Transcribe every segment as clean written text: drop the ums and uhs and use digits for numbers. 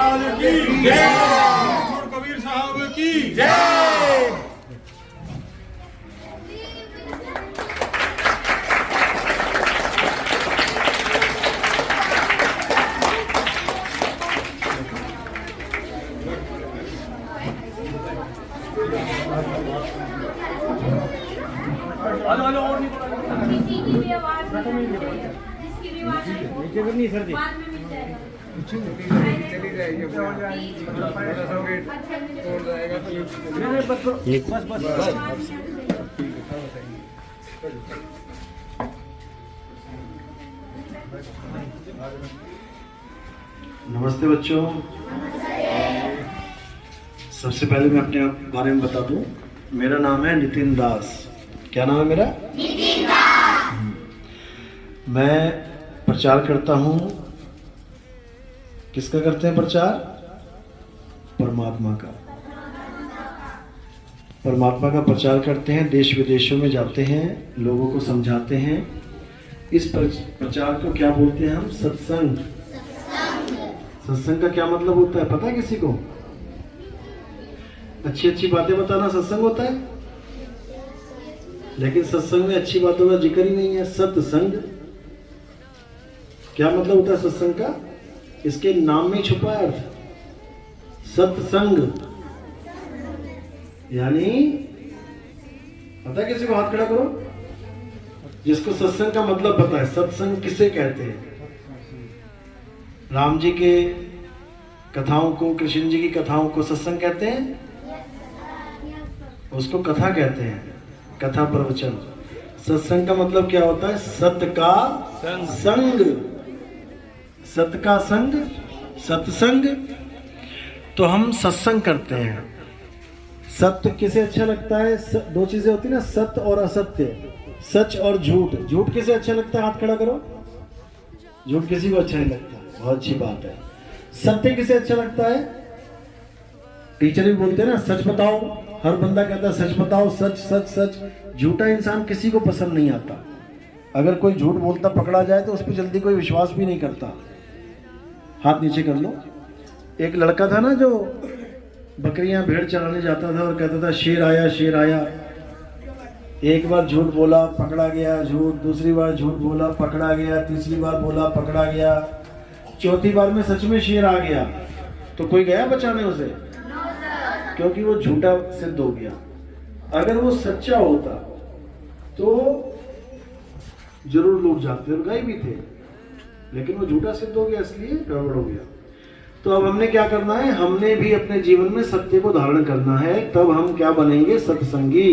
महाराज की जय, कबीर साहब की जय। नमस्ते बच्चों। सबसे पहले मैं अपने बारे में बता दूं, मेरा नाम है नितिन दास। क्या नाम है मेरा? नितिन दास। मैं प्रचार करता हूं। किसका करते हैं प्रचार? परमात्मा का। परमात्मा का प्रचार करते हैं, देश विदेशों में जाते हैं, लोगों को समझाते हैं। इस प्रचार को क्या बोलते हैं हम? सत्संग। सत्संग का क्या मतलब होता है पता है किसी को? अच्छी अच्छी बातें बताना सत्संग होता है, लेकिन सत्संग में अच्छी बातों का जिक्र ही नहीं है। सत्संग क्या मतलब होता है सत्संग का? इसके नाम में छुपा है अर्थ। सत्संग यानी पता है किसी को? हाथ खड़ा करो जिसको सत्संग का मतलब पता है। सत्संग किसे कहते हैं? राम जी के कथाओं को, कृष्ण जी की कथाओं को सत्संग कहते हैं। उसको कथा कहते हैं, कथा प्रवचन। सत्संग का मतलब क्या होता है? सत का संग। सत का संग, सत्संग। तो हम सत्संग करते हैं। सत्य किसे अच्छा लगता है? दो चीजें होती है ना, सत्य और असत्य, सच और झूठ। झूठ किसे अच्छा लगता है? हाथ खड़ा करो। झूठ किसी को अच्छा नहीं लगता, बहुत अच्छी बात है। सत्य किसे अच्छा लगता है? टीचर भी बोलते हैं ना, सच बताओ। हर बंदा कहता है सच बताओ, सच सच सच। झूठा इंसान किसी को पसंद नहीं आता। अगर कोई झूठ बोलता पकड़ा जाए तो उस पर जल्दी कोई विश्वास भी नहीं करता। हाथ नीचे कर लो। एक लड़का था ना जो बकरियां भेड़ चराने जाता था और कहता था शेर आया शेर आया। एक बार झूठ बोला, पकड़ा गया। झूठ दूसरी बार झूठ बोला, पकड़ा गया। तीसरी बार बोला, पकड़ा गया। चौथी बार में सच में शेर आ गया तो कोई गया बचाने उसे? क्योंकि वो झूठा सिद्ध हो गया। अगर वो सच्चा होता तो जरूर लोग जाते और गए भी थे, लेकिन वो झूठा सिद्ध हो गया, इसलिए गड़बड़ हो गया। तो अब हमने क्या करना है? हमने भी अपने जीवन में सत्य को धारण करना है, तब हम क्या बनेंगे? सत्संगी।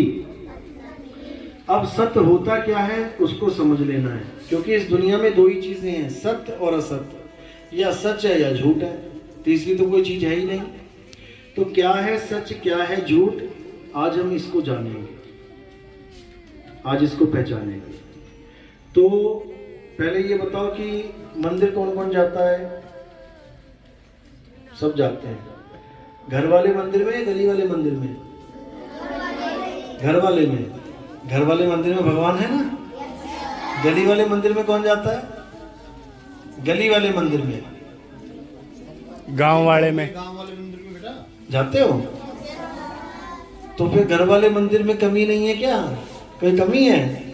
अब सत्य होता क्या है उसको समझ लेना है, क्योंकि इस दुनिया में दो ही चीजें हैं, सत्य और असत्य। या सच है या झूठ है, तीसरी तो कोई चीज है ही नहीं। तो क्या है सच, क्या है झूठ? आज हम इसको जानेंगे, आज इसको पहचानेंगे। तो पहले ये बताओ कि मंदिर कौन कौन जाता है? सब जाते हैं। घर वाले मंदिर में, गली वाले मंदिर में? घर वाले में। घर वाले मंदिर में भगवान है ना। गली वाले मंदिर में कौन जाता है? गली वाले मंदिर में। गांव वाले में जाते हो? तो फिर घर वाले मंदिर में कमी नहीं है क्या? कोई कमी है?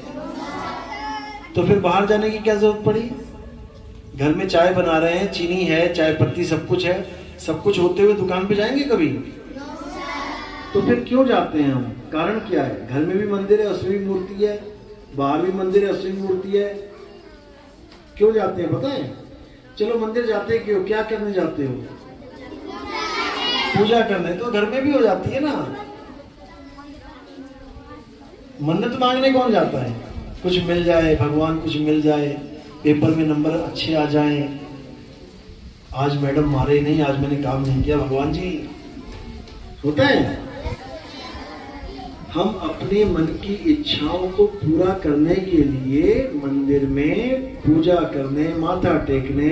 तो फिर बाहर जाने की क्या जरूरत पड़ी? घर में चाय बना रहे हैं, चीनी है, चाय पत्ती, सब कुछ है। सब कुछ होते हुए दुकान पे जाएंगे कभी? तो फिर क्यों जाते हैं हम? कारण क्या है? घर में भी मंदिर है, उसमें भी मूर्ति है। बाहर भी मंदिर है, उसमें भी मूर्ति है। क्यों जाते हैं पता है? चलो मंदिर जाते क्यों? क्या करने जाते हो? पूजा करने। तो घर में भी हो जाती है ना। मन्नत मांगने कौन जाता है? कुछ मिल जाए, भगवान कुछ मिल जाए, पेपर में नंबर अच्छे आ जाएं। आज मैडम मारे नहीं, आज मैंने काम नहीं किया, भगवान जी। होता है। हम अपने मन की इच्छाओं को पूरा करने के लिए मंदिर में पूजा करने, माथा टेकने,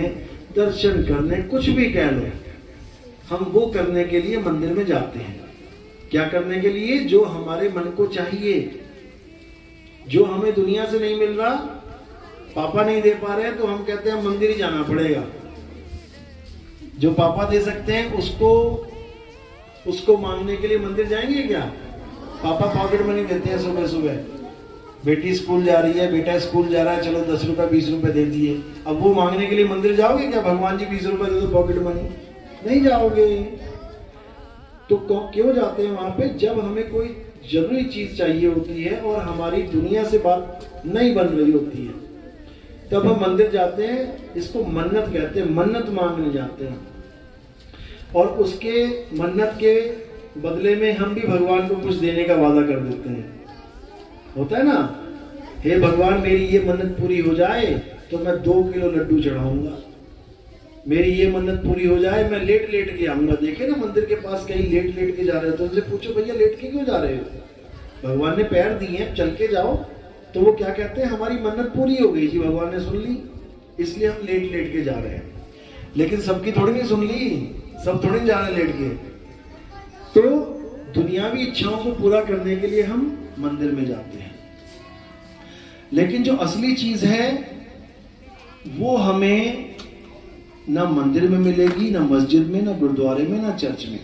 दर्शन करने, कुछ भी कह लो, हम वो करने के लिए मंदिर में जाते हैं। क्या करने के लिए? जो हमारे मन को चाहिए, जो हमें दुनिया से नहीं मिल रहा, पापा नहीं दे पा रहे, तो हम कहते हैं मंदिर ही जाना पड़ेगा। जो पापा दे सकते हैं उसको मांगने के लिए मंदिर जाएंगे क्या? पापा पॉकेट मनी देते हैं सुबह सुबह, बेटी स्कूल जा रही है, बेटा स्कूल जा रहा है, चलो 10 रुपए 20 रुपए दे दिए। अब वो मांगने के लिए मंदिर जाओगे क्या? भगवान जी 20 रुपए दे दो पॉकेट मनी, नहीं जाओगे। तो क्यों जाते हैं वहां पे? जब हमें कोई जरूरी चीज चाहिए होती है और हमारी दुनिया से बात नहीं बन रही होती है, तब हम मंदिर जाते हैं। इसको मन्नत कहते हैं, मन्नत मांगने जाते हैं। और उसके मन्नत के बदले में हम भी भगवान को कुछ देने का वादा कर देते हैं। होता है ना, हे भगवान मेरी ये मन्नत पूरी हो जाए तो मैं 2 किलो लड्डू चढ़ाऊंगा, मेरी ये मन्नत पूरी हो जाए मैं लेट लेट के आऊंगा। देखे ना मंदिर के पास कहीं लेट लेट के जा रहे हो तो उनसे पूछो भैया लेट के क्यों जा रहे हो? भगवान ने पैर दिए हैं, चल के जाओ। तो वो क्या कहते हैं, हमारी मन्नत पूरी हो गई जी, भगवान ने सुन ली, इसलिए हम लेट लेट के जा रहे हैं। लेकिन सबकी थोड़ी नहीं सुन ली, सब थोड़ी जा रहे लेट के। तो दुनियावी इच्छाओं को पूरा करने के लिए हम मंदिर में जाते हैं। लेकिन जो असली चीज है वो हमें ना मंदिर में मिलेगी, ना मस्जिद में, ना गुरुद्वारे में, ना चर्च में।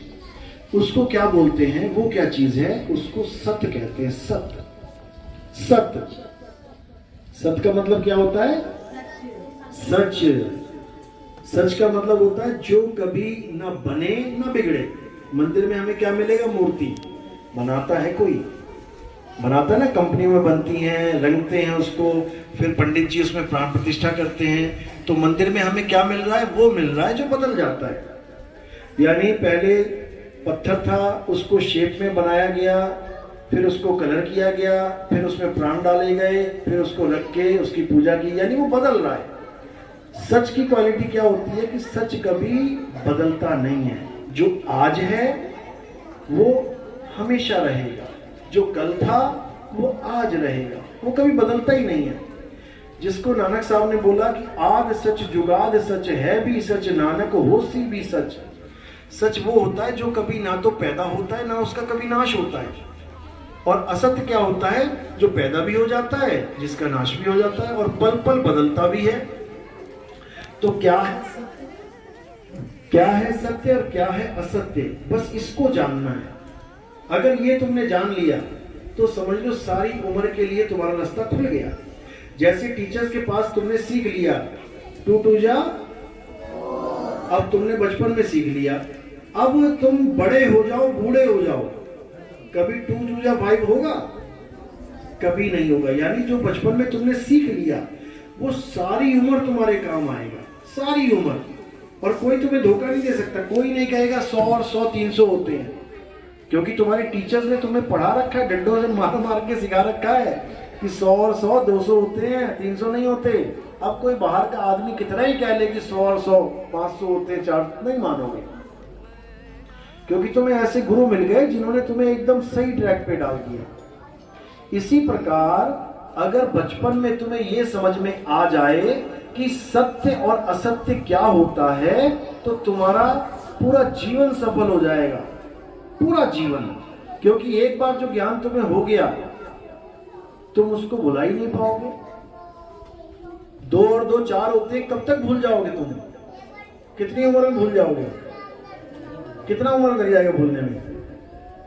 उसको क्या बोलते हैं, वो क्या चीज है? उसको सत्य कहते हैं। सत्य, सत्य, सत्य का मतलब क्या होता है? सच। सच का मतलब होता है जो कभी ना बने ना बिगड़े। मंदिर में हमें क्या मिलेगा? मूर्ति बनाता है कोई, बनाता है ना, कंपनी में बनती हैं, रंगते हैं उसको, फिर पंडित जी उसमें प्राण प्रतिष्ठा करते हैं। तो मंदिर में हमें क्या मिल रहा है? वो मिल रहा है जो बदल जाता है। यानी पहले पत्थर था, उसको शेप में बनाया गया, फिर उसको कलर किया गया, फिर उसमें प्राण डाले गए, फिर उसको रख के उसकी पूजा की, यानी वो बदल रहा है। सच की क्वालिटी क्या होती है कि सच कभी बदलता नहीं है। जो आज है वो हमेशा रहेगा, जो कल था वो आज रहेगा, वो कभी बदलता ही नहीं है। जिसको नानक साहब ने बोला कि आद सच जुगाद सच है भी सच, नानक होसी भी सच। सच वो होता है जो कभी ना तो पैदा होता है ना उसका कभी नाश होता है। और असत्य क्या होता है? जो पैदा भी हो जाता है, जिसका नाश भी हो जाता है और पल पल बदलता भी है। तो क्या है सत्य और क्या है असत्य? बस इसको जानना है। अगर ये तुमने जान लिया तो समझ लो सारी उम्र के लिए तुम्हारा रास्ता खुल गया। जैसे टीचर्स के पास तुमने सीख लिया 2 2 जा, अब तुमने बचपन में सीख लिया, अब तुम बड़े हो जाओ, बूढ़े हो जाओ, कभी 2 2 जा 5 होगा? कभी नहीं होगा। यानी जो बचपन में तुमने सीख लिया वो सारी उम्र तुम्हारे काम आएगा, सारी उम्र। और कोई तुम्हें धोखा नहीं दे सकता। कोई नहीं कहेगा 100 और 100 300 होते हैं, क्योंकि तुम्हारे टीचर्स ने तुम्हें पढ़ा रखा है, डंडों से मार मार के सिखा रखा है कि 100 और 100 200 होते हैं, 300 नहीं होते। अब कोई बाहर का आदमी कितना ही कह ले कि 100 और 100 500 होते हैं, 400, नहीं मानोगे, क्योंकि तुम्हें ऐसे गुरु मिल गए जिन्होंने तुम्हें एकदम सही ट्रैक पे डाल दिया। इसी प्रकार अगर बचपन में तुम्हें यह समझ में आ जाए कि सत्य और असत्य क्या होता है तो तुम्हारा पूरा जीवन सफल हो जाएगा, पूरा जीवन। क्योंकि एक बार जो ज्ञान तुम्हें हो गया तुम उसको भुला ही नहीं पाओगे। 2 और 2 4 होते कब तक भूल जाओगे? तुम कितनी उम्र में भूल जाओगे? कितना उम्र लग जाएगा भूलने में?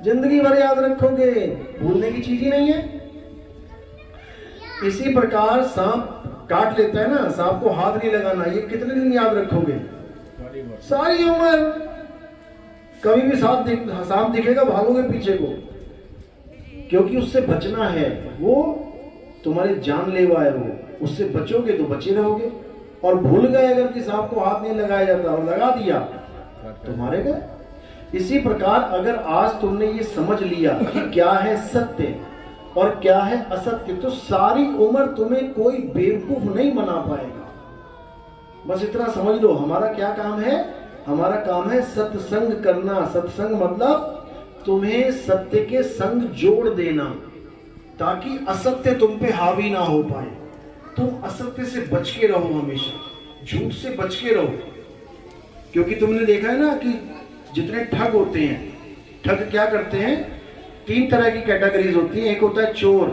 जिंदगी भर याद रखोगे, भूलने की चीज ही नहीं है। इसी प्रकार सांप काट लेता है ना, सांप को हाथ नहीं लगाना, ये कितने दिन याद रखोगे? सारी उम्र। कभी भी सांप दिखेगा भागोगे पीछे को, क्योंकि उससे बचना है। वो तुम्हारे जानलेवा है, वो उससे बचोगे तो बचे रहोगे। और भूल गए अगर कि सांप को हाथ नहीं लगाया जाता और लगा दिया तो मारे गए। इसी प्रकार अगर आज तुमने ये समझ लिया कि क्या है सत्य और क्या है असत्य, तो सारी उम्र तुम्हें कोई बेवकूफ नहीं बना पाएगा। बस इतना समझ लो, हमारा क्या काम है? हमारा काम है सत्संग करना। सत्संग मतलब तुम्हें सत्य के संग जोड़ देना, ताकि असत्य तुम पे हावी ना हो पाए। तुम असत्य से बच के रहो, हमेशा झूठ से बच के रहो। क्योंकि तुमने देखा है ना कि जितने ठग होते हैं, ठग क्या करते हैं? 3 तरह की कैटेगरीज होती है। एक होता है चोर,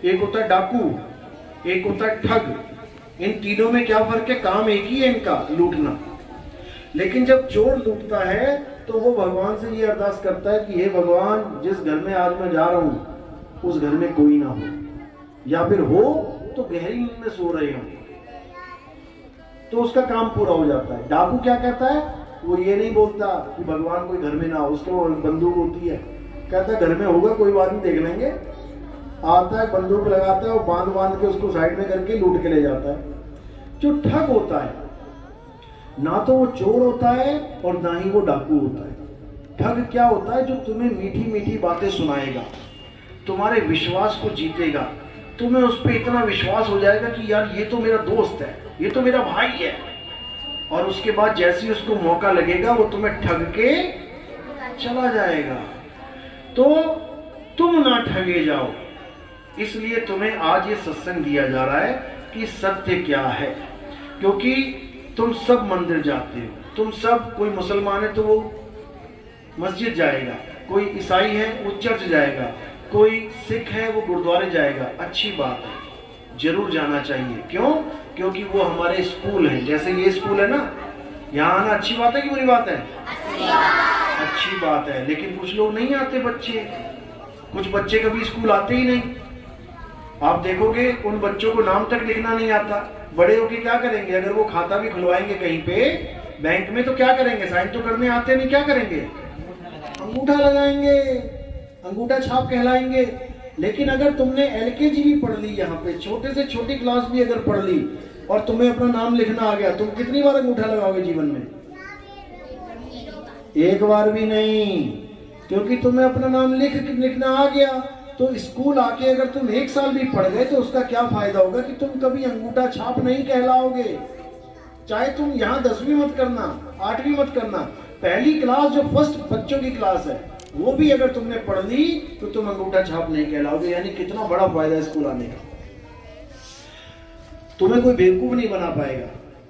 एक होता है डाकू, एक होता है ठग। इन तीनों में क्या फर्क है? काम एक ही है इनका, लूटना। लेकिन जब चोर लूटता है तो वो भगवान से ये अरदास करता है कि हे भगवान, जिस घर में आज मैं जा रहा हूं उस घर में कोई ना हो, या फिर हो तो गहरी नींद में सो रहे हो, तो उसका काम पूरा हो जाता है। डाकू क्या कहता है, वो ये नहीं बोलता कि भगवान कोई घर में ना हो, उसके वो बंदूक होती है, कहता है घर में होगा कोई बात नहीं, देख लेंगे। आता है, बंदूक लगाता है और बांध बांध के उसको साइड में करके लूट के ले जाता है। जो ठग होता है ना तो वो चोर होता है और ना ही वो डाकू होता है। ठग क्या होता है, जो तुम्हें मीठी मीठी बातें सुनाएगा, तुम्हारे विश्वास को जीतेगा, तुम्हें उस पर इतना विश्वास हो जाएगा कि यार ये तो मेरा दोस्त है, ये तो मेरा भाई है, और उसके बाद जैसे ही उसको मौका लगेगा वो तुम्हें ठग के चला जाएगा। तो तुम ना ठगे जाओ, इसलिए तुम्हें आज ये सत्संग दिया जा रहा है कि सत्य क्या है। क्योंकि तुम सब मंदिर जाते हो, तुम सब, कोई मुसलमान है तो वो मस्जिद जाएगा, कोई ईसाई है वो चर्च जाएगा, कोई सिख है वो गुरुद्वारे जाएगा। अच्छी बात है, जरूर जाना चाहिए। क्यों? क्योंकि वो हमारे स्कूल हैं। जैसे ये स्कूल है ना, यहाँ आना अच्छी बात है कि बुरी बात है? अच्छी बात है। लेकिन कुछ लोग नहीं आते बच्चे, कुछ बच्चे कभी स्कूल आते ही नहीं। आप देखोगे उन बच्चों को नाम तक लिखना नहीं आता। बड़े होके क्या करेंगे? अगर वो खाता भी खुलवाएंगे कहीं पे बैंक में तो क्या करेंगे? साइन तो करने आते नहीं, क्या करेंगे? अंगूठा लगाएंगे, अंगूठा छाप कहलाएंगे। लेकिन अगर तुमने एलकेजी भी पढ़ ली, यहाँ पे छोटे से छोटी क्लास भी अगर पढ़ ली और तुम्हें अपना नाम लिखना आ गया, तुम कितनी बार अंगूठा लगाओगे जीवन में? एक बार भी नहीं, क्योंकि तुम्हें अपना नाम लिखना आ गया। तो स्कूल आके अगर तुम 1 साल भी पढ़ गए तो उसका क्या फायदा होगा कि तुम कभी अंगूठा छाप नहीं कहलाओगे। चाहे तुम यहाँ 10वीं मत करना, 8वीं मत करना, पहली क्लास जो फर्स्ट बच्चों की क्लास है वो भी अगर तुमने पढ़ ली तो तुम अंगूठा छाप नहीं कहलाओगे। यानी कितना बड़ा फायदा है स्कूल आने का। तुम्हें कोई बेवकूफ नहीं बना पाएगा।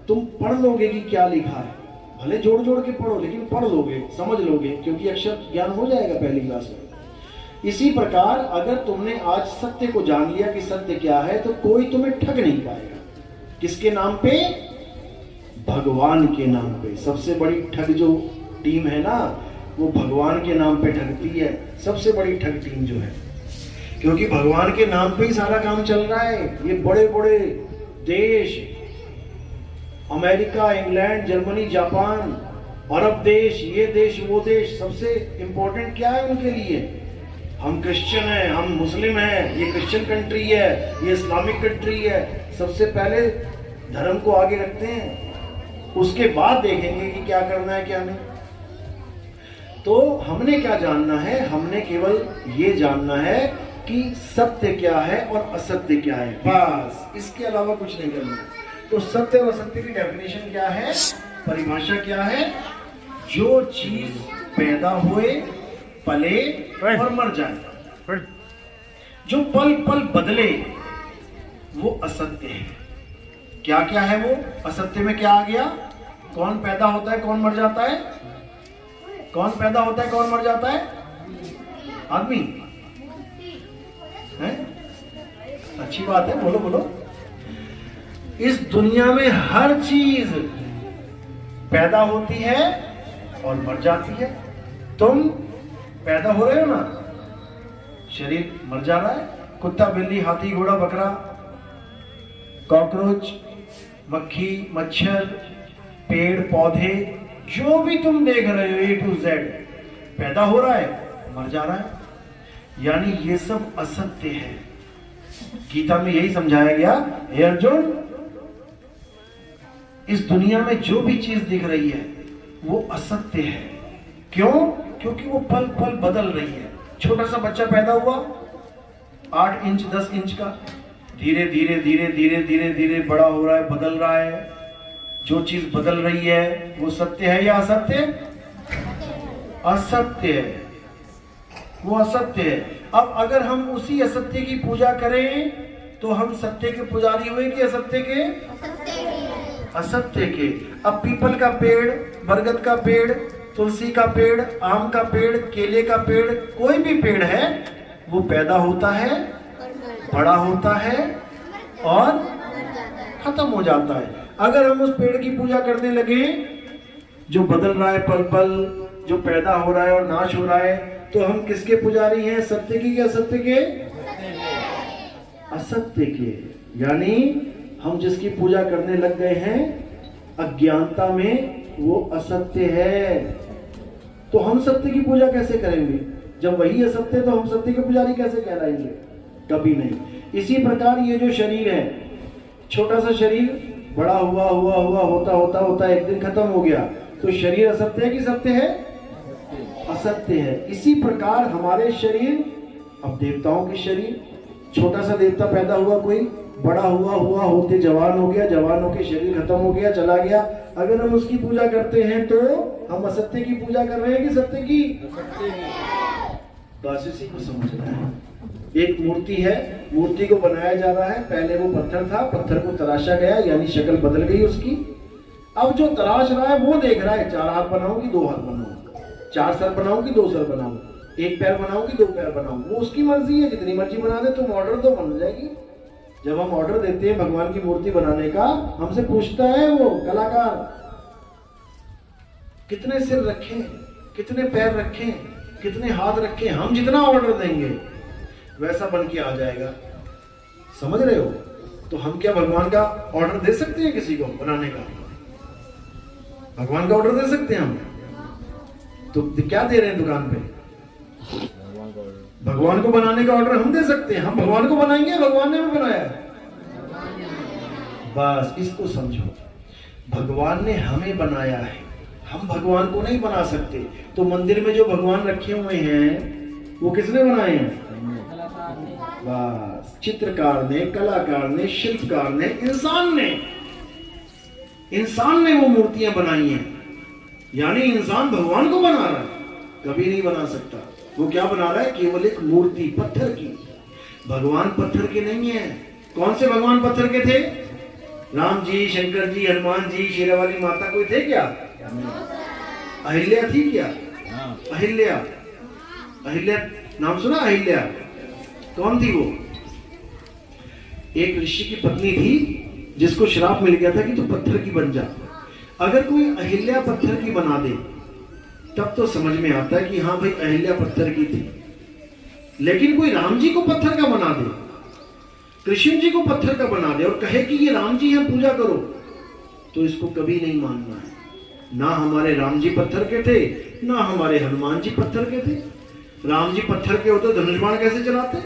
तुम पढ़ लोगे कि क्या लिखा है, भले जोड़ जोड़ के पढ़ो, लेकिन पढ़ लोगे, समझ लोगे, क्योंकि अक्षर ज्ञान हो जाएगा पहली क्लास में। इसी प्रकार अगर तुमने आज सत्य को जान लिया कि सत्य क्या है, तो कोई तुम्हें ठग नहीं पाएगा। किसके नाम पे? भगवान के नाम पे। सबसे बड़ी ठग जो टीम है ना, वो भगवान के नाम पे ठगती है। सबसे बड़ी ठग टीम जो है, क्योंकि भगवान के नाम पे ही सारा काम चल रहा है। ये बड़े बड़े देश, अमेरिका, इंग्लैंड, जर्मनी, जापान, अरब देश, ये देश, वो देश, सबसे इंपॉर्टेंट क्या है उनके लिए? हम क्रिश्चियन हैं, हम मुस्लिम हैं, ये क्रिश्चियन कंट्री है, ये इस्लामिक कंट्री है। सबसे पहले धर्म को आगे रखते हैं, उसके बाद देखेंगे कि क्या करना है क्या नहीं। तो हमने क्या जानना है? हमने केवल ये जानना है कि सत्य क्या है और असत्य क्या है, बस। इसके अलावा कुछ नहीं करना है। तो सत्य और असत्य की डेफिनेशन क्या है, परिभाषा क्या है? जो चीज पैदा हुए, पले और मर जाए, जो पल पल बदले, वो असत्य है। क्या क्या है वो? असत्य में क्या आ गया? कौन पैदा होता है, कौन मर जाता है? कौन पैदा होता है, कौन मर जाता है? आदमी है? अच्छी बात है, बोलो बोलो। इस दुनिया में हर चीज पैदा होती है और मर जाती है। तुम पैदा हो रहे हो ना, शरीर मर जा रहा है। कुत्ता, बिल्ली, हाथी, घोड़ा, बकरा, कॉकरोच, मक्खी, मच्छर, पेड़ पौधे, जो भी तुम देख रहे हो A to Z पैदा हो रहा है, मर जा रहा है। यानी ये सब असत्य है। गीता में यही समझाया गया, हे अर्जुन, इस दुनिया में जो भी चीज दिख रही है वो असत्य है। क्यों? क्योंकि वो पल पल बदल रही है। छोटा सा बच्चा पैदा हुआ, 8 इंच 10 इंच का, धीरे धीरे धीरे धीरे धीरे धीरे बड़ा हो रहा है, बदल रहा है। जो चीज बदल रही है वो सत्य है या असत्य? असत्य है, वो असत्य है। अब अगर हम उसी असत्य की पूजा करें तो हम सत्य के पुजारी हुए कि असत्य के? असत्य के। अब पीपल का पेड़, बरगद का पेड़, तुलसी का पेड़, आम का पेड़, केले का पेड़, कोई भी पेड़ है, वो पैदा होता है, बड़ा होता है और खत्म हो जाता है। अगर हम उस पेड़ की पूजा करने लगे जो बदल रहा है पल पल, जो पैदा हो रहा है और नाश हो रहा है, तो हम किसके पुजारी हैं? सत्य की, क्या असत्य के? असत्य के। यानी हम जिसकी पूजा करने लग गए हैं अज्ञानता में, वो असत्य है। तो हम सत्य की पूजा कैसे करेंगे? जब वही असत्य, तो हम सत्य के पुजारी कैसे कहलाएंगे? कभी नहीं। इसी प्रकार ये जो शरीर है, छोटा सा शरीर बड़ा हुआ हुआ हुआ होता होता होता एक दिन खत्म हो गया, तो शरीर असत्य है कि सत्य है? असत्य है। इसी प्रकार हमारे शरीर, अब देवताओं के शरीर, छोटा सा देवता पैदा हुआ, कोई बड़ा हुआ हुआ होते जवान हो गया, जवान होके शरीर खत्म हो गया, चला गया। अगर हम उसकी पूजा करते हैं तो हम असत्य की पूजा कर रहे हैं कि सत्य की? बस इसी को समझना है। एक मूर्ति है, मूर्ति को बनाया जा रहा है, पहले वो पत्थर था, पत्थर को तराशा गया, यानी शक्ल बदल गई उसकी। अब जो तराश रहा है वो देख रहा है, 4 हाथ बनाऊं कि 2 हाथ बनाऊं, 4 सर बनाऊं कि 2 सर बनाऊं, 1 पैर बनाऊं कि 2 पैर बनाऊं, वो उसकी मर्जी है, जितनी मर्जी बना दे। तुम ऑर्डर दो, बन जाएगी। जब हम ऑर्डर देते हैं भगवान की मूर्ति बनाने का, हमसे पूछता है वो कलाकार, कितने सिर रखें, कितने पैर रखें, कितने हाथ रखें। हम जितना ऑर्डर देंगे वैसा बन के आ जाएगा। समझ रहे हो? तो हम क्या भगवान का ऑर्डर दे सकते हैं किसी को बनाने का? भगवान का ऑर्डर दे सकते हैं हम? तो क्या दे रहे हैं दुकान पे? भगवान को बनाने का ऑर्डर हम दे सकते हैं। हम भगवान को बनाएंगे, भगवान ने हमें बनाया है। बस इसको समझो, भगवान ने हमें बनाया है, हम भगवान को नहीं बना सकते। तो मंदिर में जो भगवान रखे हुए हैं वो किसने बनाए हैं? बस चित्रकार ने, कलाकार ने, शिल्पकार ने, इंसान ने वो मूर्तियां बनाई हैं। यानी इंसान भगवान को बना रहा है, कभी नहीं बना सकता। वो क्या बना रहा है? केवल एक मूर्ति पत्थर की। भगवान पत्थर के नहीं है। कौन से भगवान पत्थर के थे? राम जी, शंकर जी, हनुमान जी, शेरावाली माता, कोई थे क्या? अहिल्या थी क्या? अहिल्या, अहिल्या नाम सुना? अहिल्या कौन थी? वो एक ऋषि की पत्नी थी जिसको श्राप मिल गया था कि तू पत्थर की बन जा। अगर कोई अहिल्या पत्थर की बना दे तब तो समझ में आता है कि हाँ भाई अहिल्या पत्थर की थी। लेकिन कोई राम जी को पत्थर का बना दे, कृष्ण जी को पत्थर का बना दे और कहे कि ये राम जी हैं, पूजा करो, तो इसको कभी नहीं मानना है। ना हमारे राम जी पत्थर के थे, ना हमारे हनुमान जी पत्थर के थे। राम जी पत्थर के होते धनुष बाण कैसे चलाते?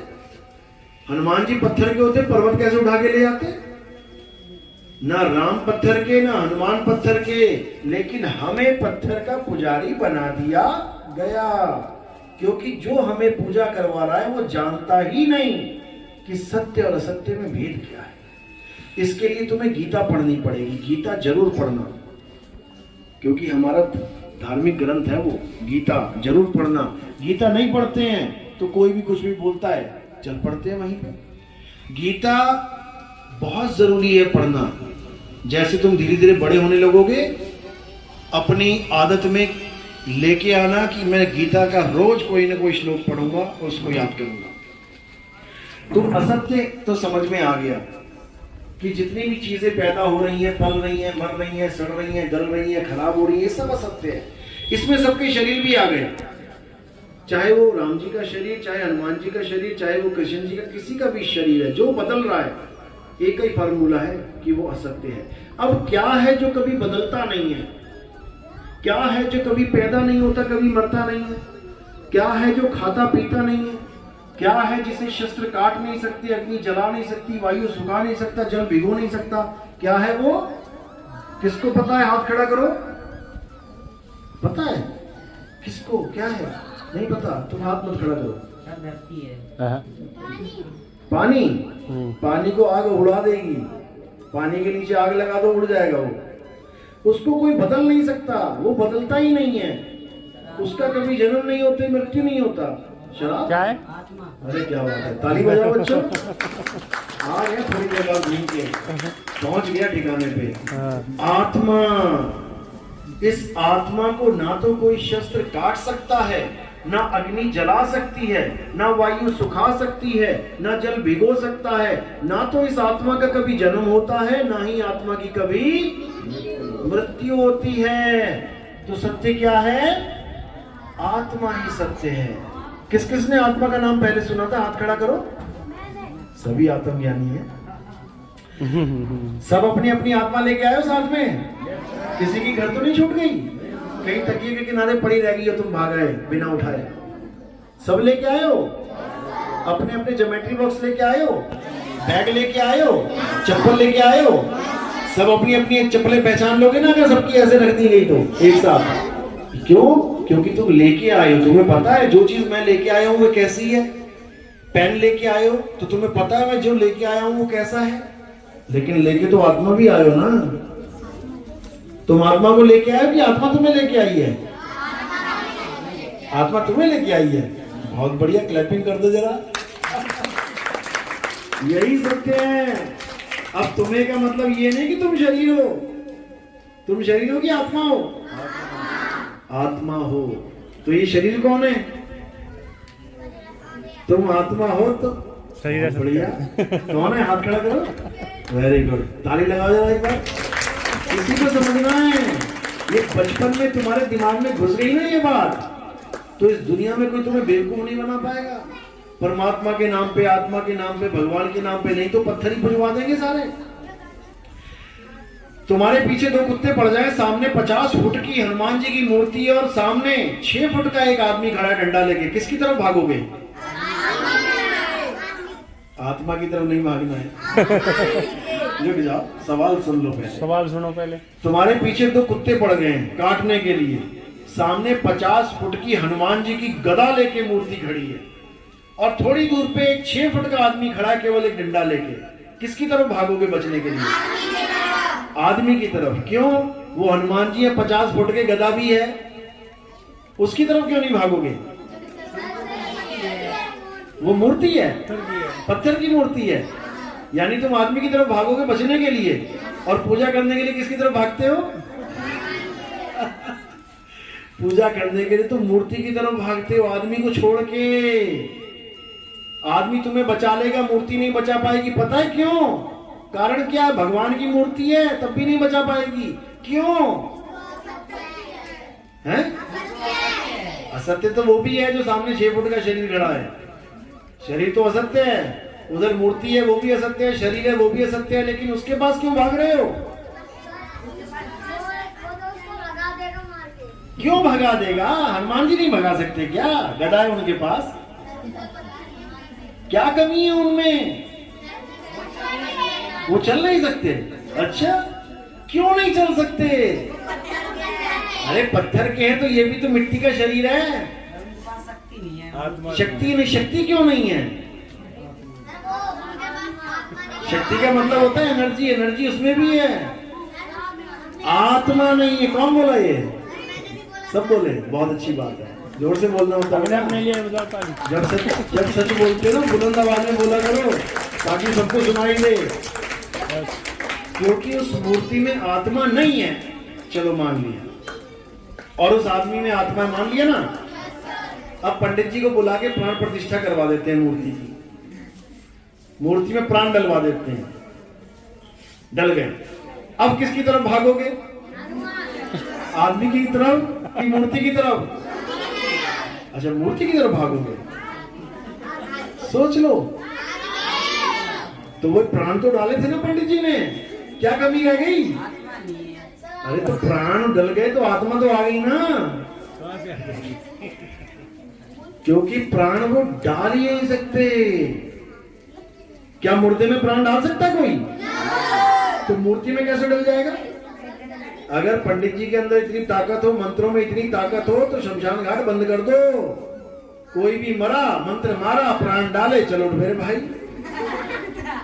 हनुमान जी पत्थर के होते पर्वत कैसे उठा के ले आते? ना राम पत्थर के, ना हनुमान पत्थर के। लेकिन हमें पत्थर का पुजारी बना दिया गया, क्योंकि जो हमें पूजा करवा रहा है वो जानता ही नहीं कि सत्य और असत्य में भेद क्या है। इसके लिए तुम्हें गीता पढ़नी पड़ेगी। गीता जरूर पढ़ना, क्योंकि हमारा धार्मिक ग्रंथ है वो। गीता जरूर पढ़ना। गीता नहीं पढ़ते हैं तो कोई भी कुछ भी बोलता है, चल पढ़ते हैं वहीं पे। गीता बहुत जरूरी है पढ़ना। जैसे तुम धीरे धीरे बड़े होने लगोगे, अपनी आदत में लेके आना कि मैं गीता का रोज कोई ना कोई श्लोक पढ़ूंगा और उसको याद करूंगा। तुम असत्य तो समझ में आ गया कि जितनी भी चीजें पैदा हो रही हैं, पल रही हैं, मर रही हैं, सड़ रही हैं, गल रही हैं, खराब हो रही हैं, ये सब असत्य है। इसमें सबके शरीर भी आ गए, चाहे वो राम जी का शरीर, चाहे हनुमान जी का शरीर, चाहे वो कृष्ण जी का, किसी का भी शरीर है जो बदल रहा है, एक ही फार्मूला है कि वो असत्य है। अब क्या है जो कभी बदलता नहीं है? क्या है जो कभी पैदा नहीं होता, कभी मरता नहीं है? क्या है जो खाता पीता नहीं है? क्या है जिसे शस्त्र काट नहीं सकती, अग्नि जला नहीं सकती, वायु सुखा नहीं सकता, जल भिगो नहीं सकता? क्या है वो? किसको पता है? हाथ खड़ा करो। पता है किसको? क्या है? नहीं पता? तुम हाथ मत खड़ा करो। पानी। पानी को आग उड़ा देगी, पानी के नीचे आग लगा दो, उड़ जाएगा वो। उसको कोई बदल नहीं सकता, वो बदलता ही नहीं है। उसका कभी जन्म नहीं होता, मृत्यु नहीं होता। शराब क्या है? अरे क्या बात है, ताली बजाओ बच्चों। आ गया थोड़ी देर बाद घूम के, पहुंच गया ठिकाने पे। आत्मा, इस आत्मा को ना तो कोई शस्त्र काट सकता है, ना अग्नि जला सकती है, ना वायु सुखा सकती है, ना जल भिगो सकता है। ना तो इस आत्मा का कभी जन्म होता है, ना ही आत्मा की कभी मृत्यु होती है। तो सत्य क्या है? आत्मा ही सत्य है। किस किस ने आत्मा का नाम पहले सुना था? हाथ खड़ा करो। सभी आत्मज्ञानी है। सब अपनी अपनी आत्मा लेके आए हो साथ में? किसी की घर तो नहीं छूट गई? कहीं तकिए के किनारे पड़ी रह गई हो, तुम भाग गए बिना उठाए? सब लेके आए हो? अपने अपने ज्योमेट्री बॉक्स लेके आए हो? बैग लेके आए हो? चप्पल लेके आए हो? सब अपनी अपनी चप्पलें पहचान लोगे ना अगर सबकी ऐसे रख दी गई तो एक साथ? क्यों? क्योंकि तुम लेके आए हो। तुम्हें पता है जो चीज मैं लेके आया हूं वो कैसी है। पेन लेके आए हो तो तुम्हें पता है मैं जो लेके आया हूं वो कैसा है। लेकिन लेके तो आत्मा भी आए हो ना। तुम आत्मा को लेके आए हो कि आत्मा तुम्हें लेके आई है? आत्मा तुम्हें लेके आई है। बहुत बढ़िया, क्लैपिंग कर दो जरा। यही सत्य है। अब तुम्हें का मतलब ये नहीं कि तुम शरीर हो। तुम शरीर हो कि आत्मा हो? आत्मा हो। तो ये शरीर कौन है? तुम आत्मा हो तो शरीर है। बढ़िया। कौन है? हाथ खड़ा करो। वेरी गुड, ताली लगाओ जरा एक बार। इसी को समझना है। ये बचपन में तुम्हारे दिमाग में घुस गई ना ये बात, तो इस दुनिया में कोई तुम्हें बेवकूफ नहीं बना पाएगा। परमात्मा के नाम पे, आत्मा के नाम पे, भगवान के नाम पे नहीं तो पत्थर ही भुजवा देंगे सारे। तुम्हारे पीछे दो कुत्ते पड़ जाए, सामने 50 फुट की हनुमान जी की मूर्ति है और सामने 6 फुट का एक आदमी खड़ा है डंडा लेके, किसकी तरफ भागोगे? आत्मा की तरफ नहीं भागना है। रुक जाओ, सवाल सुन लो पहले। सवाल सुनो पहले। तुम्हारे पीछे दो कुत्ते पड़ गए हैं काटने के लिए, सामने 50 फुट की हनुमान जी की गदा लेके मूर्ति खड़ी है और थोड़ी दूर पे एक 6 फुट का आदमी खड़ा है केवल एक डंडा लेके, किसकी तरफ भागोगे बचने के लिए? आदमी की तरफ। क्यों? वो हनुमान जी है, 50 फुट के गदा भी है, उसकी तरफ क्यों नहीं भागोगे? वो मूर्ति है, पत्थर की मूर्ति है। यानी तुम आदमी की तरफ भागोगे बचने के लिए और पूजा करने के लिए किसकी तरफ भागते हो? पूजा करने के लिए तुम मूर्ति की तरफ भागते हो, आदमी को छोड़ के। आदमी तुम्हें बचा लेगा, मूर्ति नहीं बचा पाएगी। पता है क्यों? कारण क्या है? भगवान की मूर्ति है तब भी नहीं बचा पाएगी। क्यों है? असत्य तो वो भी है जो सामने 6 फुट का शरीर खड़ा है। शरीर तो असत्य है, उधर मूर्ति है वो भी असत्य है, शरीर है वो भी असत्य है, लेकिन उसके पास क्यों भाग रहे हो? क्यों भगा देगा? हनुमान जी नहीं भगा सकते क्या? गदा है उनके पास। क्या कमी है उनमें? वो चल नहीं सकते। अच्छा, क्यों नहीं चल सकते? अरे पत्थर के हैं तो ये भी तो मिट्टी का शरीर है। शक्ति नहीं, शक्ति क्यों नहीं है? शक्ति का मतलब होता है एनर्जी, एनर्जी उसमें भी है। आत्मा नहीं है। कौन बोला ये? सब बोले। बहुत अच्छी बात है, जोर से बोलना होता है। जब सच बोलते हो बुलंद आवाज में बोला करो ताकि सबको सुनाई दे। क्योंकि उस मूर्ति में आत्मा नहीं है, चलो मान लिया, और उस आदमी में आत्मा मान लिया ना। अब पंडित जी को बुला के प्राण प्रतिष्ठा करवा देते हैं मूर्ति की। मूर्ति में प्राण डलवा देते हैं, डल गए। अब किसकी तरफ भागोगे? आदमी की तरफ कि मूर्ति की तरफ? अच्छा, मूर्ति की तरफ भागोगे। सोच लो। तो वो प्राण तो डाले थे ना पंडित जी ने, क्या कमी रह गई? अरे तो प्राण डल गए तो आत्मा तो आ गई ना। क्योंकि प्राण वो डाल ही नहीं सकते। क्या मुर्दे में प्राण डाल सकता कोई? तो मूर्ति में कैसे डल जाएगा? अगर पंडित जी के अंदर इतनी ताकत हो, मंत्रों में इतनी ताकत हो, तो शमशान घाट बंद कर दो। कोई भी मरा, मंत्र मारा, प्राण डाले, चलो मेरे भाई,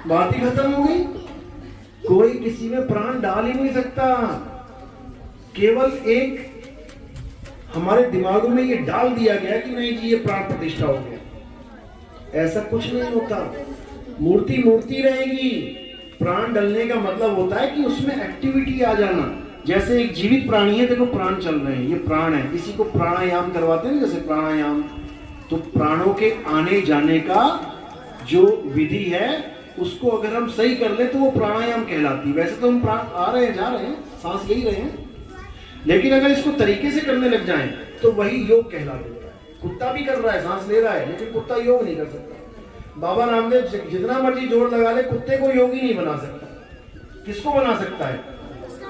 बात ही खत्म हो गई। कोई किसी में प्राण डाल ही नहीं सकता। केवल एक हमारे दिमागों में ये डाल दिया गया कि नहीं जी ये प्राण प्रतिष्ठा हो गया। ऐसा कुछ नहीं होता। मूर्ति मूर्ति रहेगी। प्राण डलने का मतलब होता है कि उसमें एक्टिविटी आ जाना। जैसे एक जीवित प्राणी है, देखो प्राण चल रहे हैं, ये प्राण है, इसी को प्राणायाम करवाते हैं, जैसे प्राणायाम। तो प्राणों के आने जाने का जो विधि है उसको अगर हम सही कर ले तो वो प्राणायाम कहलाती है। वैसे तो हम प्राण आ रहे हैं जा रहे हैं, सांस ले ही रहे हैं, लेकिन अगर इसको तरीके से करने लग जाएं तो वही योग कहला देता है। कुत्ता भी कर रहा है, सांस ले रहा है, लेकिन कुत्ता योग नहीं कर सकता। बाबा रामदेव जितना मर्जी जोर लगा ले, कुत्ते को योगी नहीं बना सकता। किसको बना सकता है?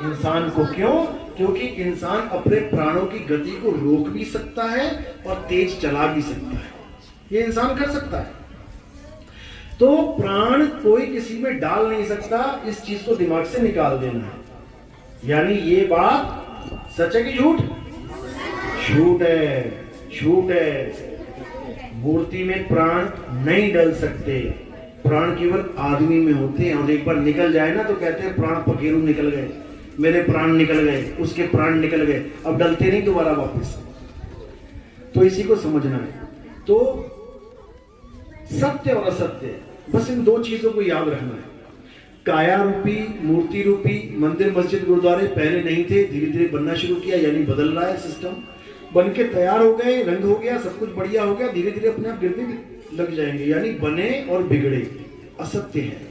इंसान को। क्यों? क्योंकि इंसान अपने प्राणों की गति को रोक भी सकता है और तेज चला भी सकता है। ये इंसान कर सकता है। तो प्राण कोई किसी में डाल नहीं सकता, इस चीज को दिमाग से निकाल देना है। यानी ये बात सच है कि झूठ? झूठ है, झूठ है। मूर्ति में प्राण नहीं डल सकते, प्राण केवल आदमी में होते हैं। और एक बार निकल जाए ना तो कहते हैं प्राण पखेरु निकल गए, मेरे प्राण निकल गए, उसके प्राण निकल गए, अब डलते नहीं दोबारा वापस। तो इसी को समझना है। तो सत्य और असत्य, बस इन दो चीजों को याद रखना है। काया रूपी, मूर्ति रूपी मंदिर मस्जिद गुरुद्वारे पहले नहीं थे, धीरे धीरे बनना शुरू किया, यानी बदल रहा है सिस्टम। बन के तैयार हो गए, रंग हो गया, सब कुछ बढ़िया हो गया, धीरे धीरे अपने आप गिरने लग जाएंगे। यानी बने और बिगड़े असत्य है।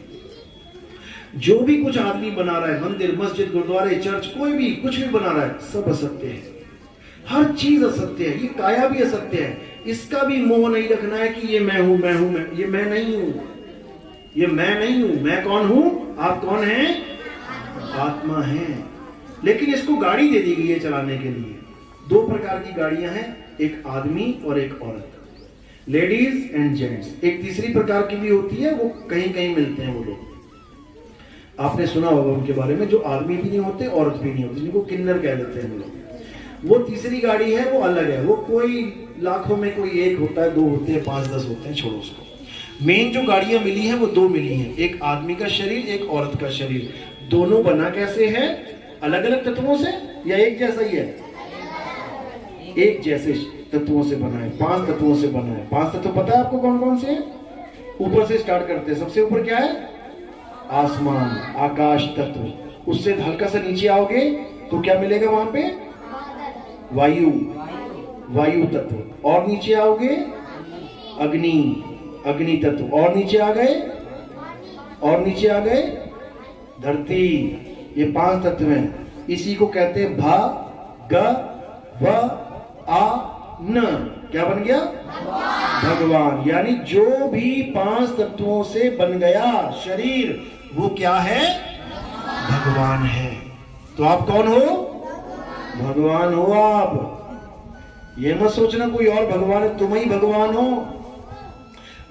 जो भी कुछ आदमी बना रहा है, मंदिर मस्जिद गुरुद्वारे चर्च, कोई भी कुछ भी बना रहा है, सब असत्य है। हर चीज असत्य है। ये काया भी असत्य है। इसका भी मोह नहीं रखना है कि ये मैं हूं, मैं हूं, मैं, ये मैं नहीं हूं, ये मैं नहीं हूं। मैं कौन हूं? आप कौन हैं? आत्मा है। लेकिन इसको गाड़ी दे दी गई है चलाने के लिए। दो प्रकार की गाड़ियां हैं, एक आदमी और एक औरत, लेडीज एंड जेंट्स। एक तीसरी प्रकार की भी होती है, वो कहीं कहीं मिलते हैं वो लोग, आपने सुना होगा उनके बारे में, जो आदमी भी नहीं होते, औरत भी नहीं होती, जिनको किन्नर कह देते हैं वो लोग। वो तीसरी गाड़ी है, वो अलग है। वो कोई लाखों में कोई एक होता है, दो होते हैं, 5-10 होते हैं, छोड़ो उसको। मेन जो गाड़ियां मिली हैं वो दो मिली हैं, एक आदमी का शरीर, एक औरत का शरीर। दोनों बना कैसे है? अलग अलग तत्वों से या एक जैसा ही है? एक जैसे तत्वों से बना है, 5 तत्वों से बना है। 5 तत्व पता है आपको कौन कौन से? ऊपर से स्टार्ट करते हैं। सबसे ऊपर क्या है? आसमान, आकाश तत्व। उससे हल्का सा नीचे आओगे तो क्या मिलेगा वहां पे? वायु, वायु तत्व। और नीचे आओगे अग्नि, अग्नि तत्व। और नीचे आ गए, और नीचे आ गए धरती। ये 5 तत्व हैं। इसी को कहते हैं भा ग व आ न। क्या बन गया? भगवान। यानी जो भी 5 तत्वों से बन गया शरीर, वो क्या है? भगवान है। तो आप कौन हो? भगवान हो आप। ये मत सोचना कोई और भगवान है, तुम ही भगवान हो।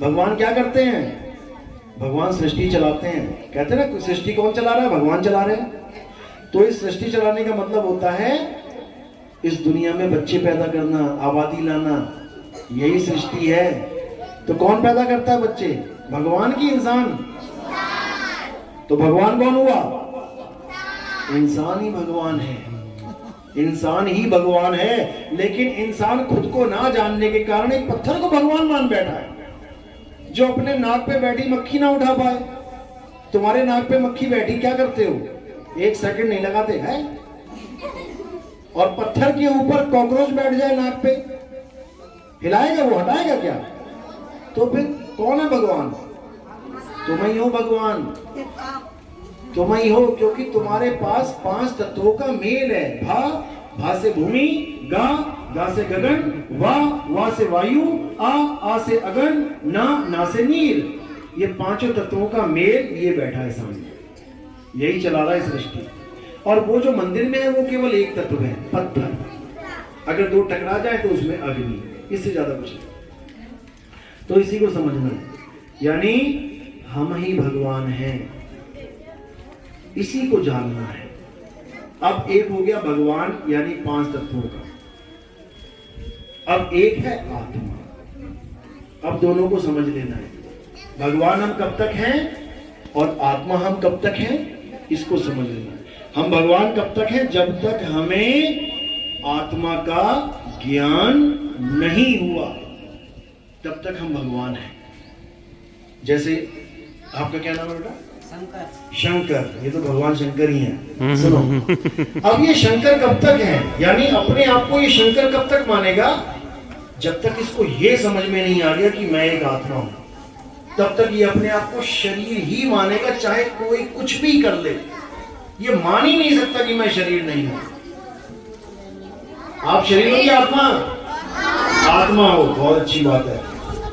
भगवान क्या करते हैं? भगवान सृष्टि चलाते हैं। कहते हैं ना सृष्टि कौन चला रहा है? भगवान चला रहे हैं। तो इस सृष्टि चलाने का मतलब होता है इस दुनिया में बच्चे पैदा करना, आबादी लाना, यही सृष्टि है। तो कौन पैदा करता है बच्चे? भगवान की इंसान? तो भगवान कौन हुआ? इंसान ही भगवान है। इंसान ही भगवान है। लेकिन इंसान खुद को ना जानने के कारण एक पत्थर को भगवान मान बैठा है। जो अपने नाक पे बैठी मक्खी ना उठा पाए। तुम्हारे नाक पे मक्खी बैठी, क्या करते हो? 1 सेकंड नहीं लगाते हैं। और पत्थर के ऊपर कॉकरोच बैठ जाए नाक पे, हिलाएगा वो? हटाएगा क्या? तो फिर कौन है भगवान? तुम ही हो भगवान। तुम ही हो, क्योंकि तुम्हारे पास 5 तत्वों का मेल है। भा, भा से भूमि, गा, गा से गगन, वा, वा से वायु, आ से अगन, ना से नीर। ये 5 तत्वों का मेल ये बैठा है सामने, यही चला रहा है सृष्टि। और वो जो मंदिर में है वो केवल एक तत्व है, पत्थर। अगर 2 टकरा जाए तो उसमें अग्नि, इससे ज्यादा कुछ नहीं। तो इसी को समझना है। यानी हम ही भगवान हैं, इसी को जानना है। अब एक हो गया भगवान यानी 5 तत्वों का। अब एक है आत्मा। अब दोनों को समझ लेना है। भगवान हम कब तक हैं और आत्मा हम कब तक हैं, इसको समझ लेना है। हम भगवान कब तक हैं? जब तक हमें आत्मा का ज्ञान नहीं हुआ, तब तक हम भगवान हैं। जैसे आपका क्या नाम है बेटा? शंकर। ये तो भगवान शंकर ही हैं। सुनो, अब ये शंकर कब तक है? यानी अपने आप को ये शंकर कब तक मानेगा? जब तक इसको ये समझ में नहीं आ गया कि मैं एक आत्मा हूं, तब तक ये अपने आप को शरीर ही मानेगा, चाहे कोई कुछ भी कर ले। ये मान ही नहीं सकता कि मैं शरीर नहीं हूं। आप शरीर हो या आत्मा? आत्मा हो, बहुत अच्छी बात है।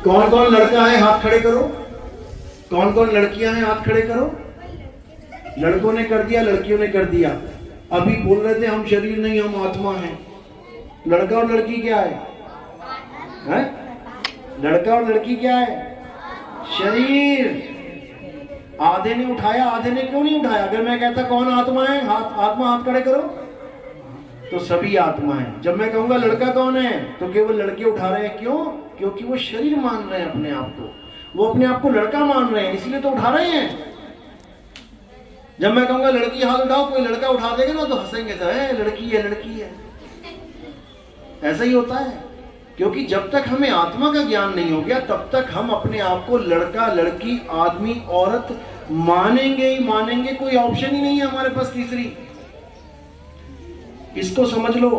कौन कौन लड़का है हाथ खड़े करो, कौन कौन लड़कियां हैं हाथ खड़े करो। लड़कों ने कर दिया, लड़कियों ने कर दिया। अभी बोल रहे थे हम शरीर नहीं हम आत्मा हैं। लड़का और लड़की क्या है? लड़का और लड़की क्या है? शरीर। आधे ने उठाया, आधे ने क्यों नहीं उठाया? अगर मैं कहता कौन आत्मा है, आत्मा हाथ खड़े करो, तो सभी आत्मा है। जब मैं कहूंगा लड़का कौन है, तो केवल लड़के उठा रहे हैं। क्यों? क्योंकि वो शरीर मान रहे हैं अपने आप को, वो अपने आप को लड़का मान रहे हैं, इसलिए तो उठा रहे हैं। जब मैं कहूंगा लड़की हाथ उठाओ, कोई लड़का उठा देगा ना तो हंसेंगे, तो है लड़की है लड़की है। ऐसा ही होता है, क्योंकि जब तक हमें आत्मा का ज्ञान नहीं हो गया तब तक हम अपने आप को लड़का लड़की आदमी औरत मानेंगे ही मानेंगे। कोई ऑप्शन ही नहीं है हमारे पास तीसरी। इसको समझ लो।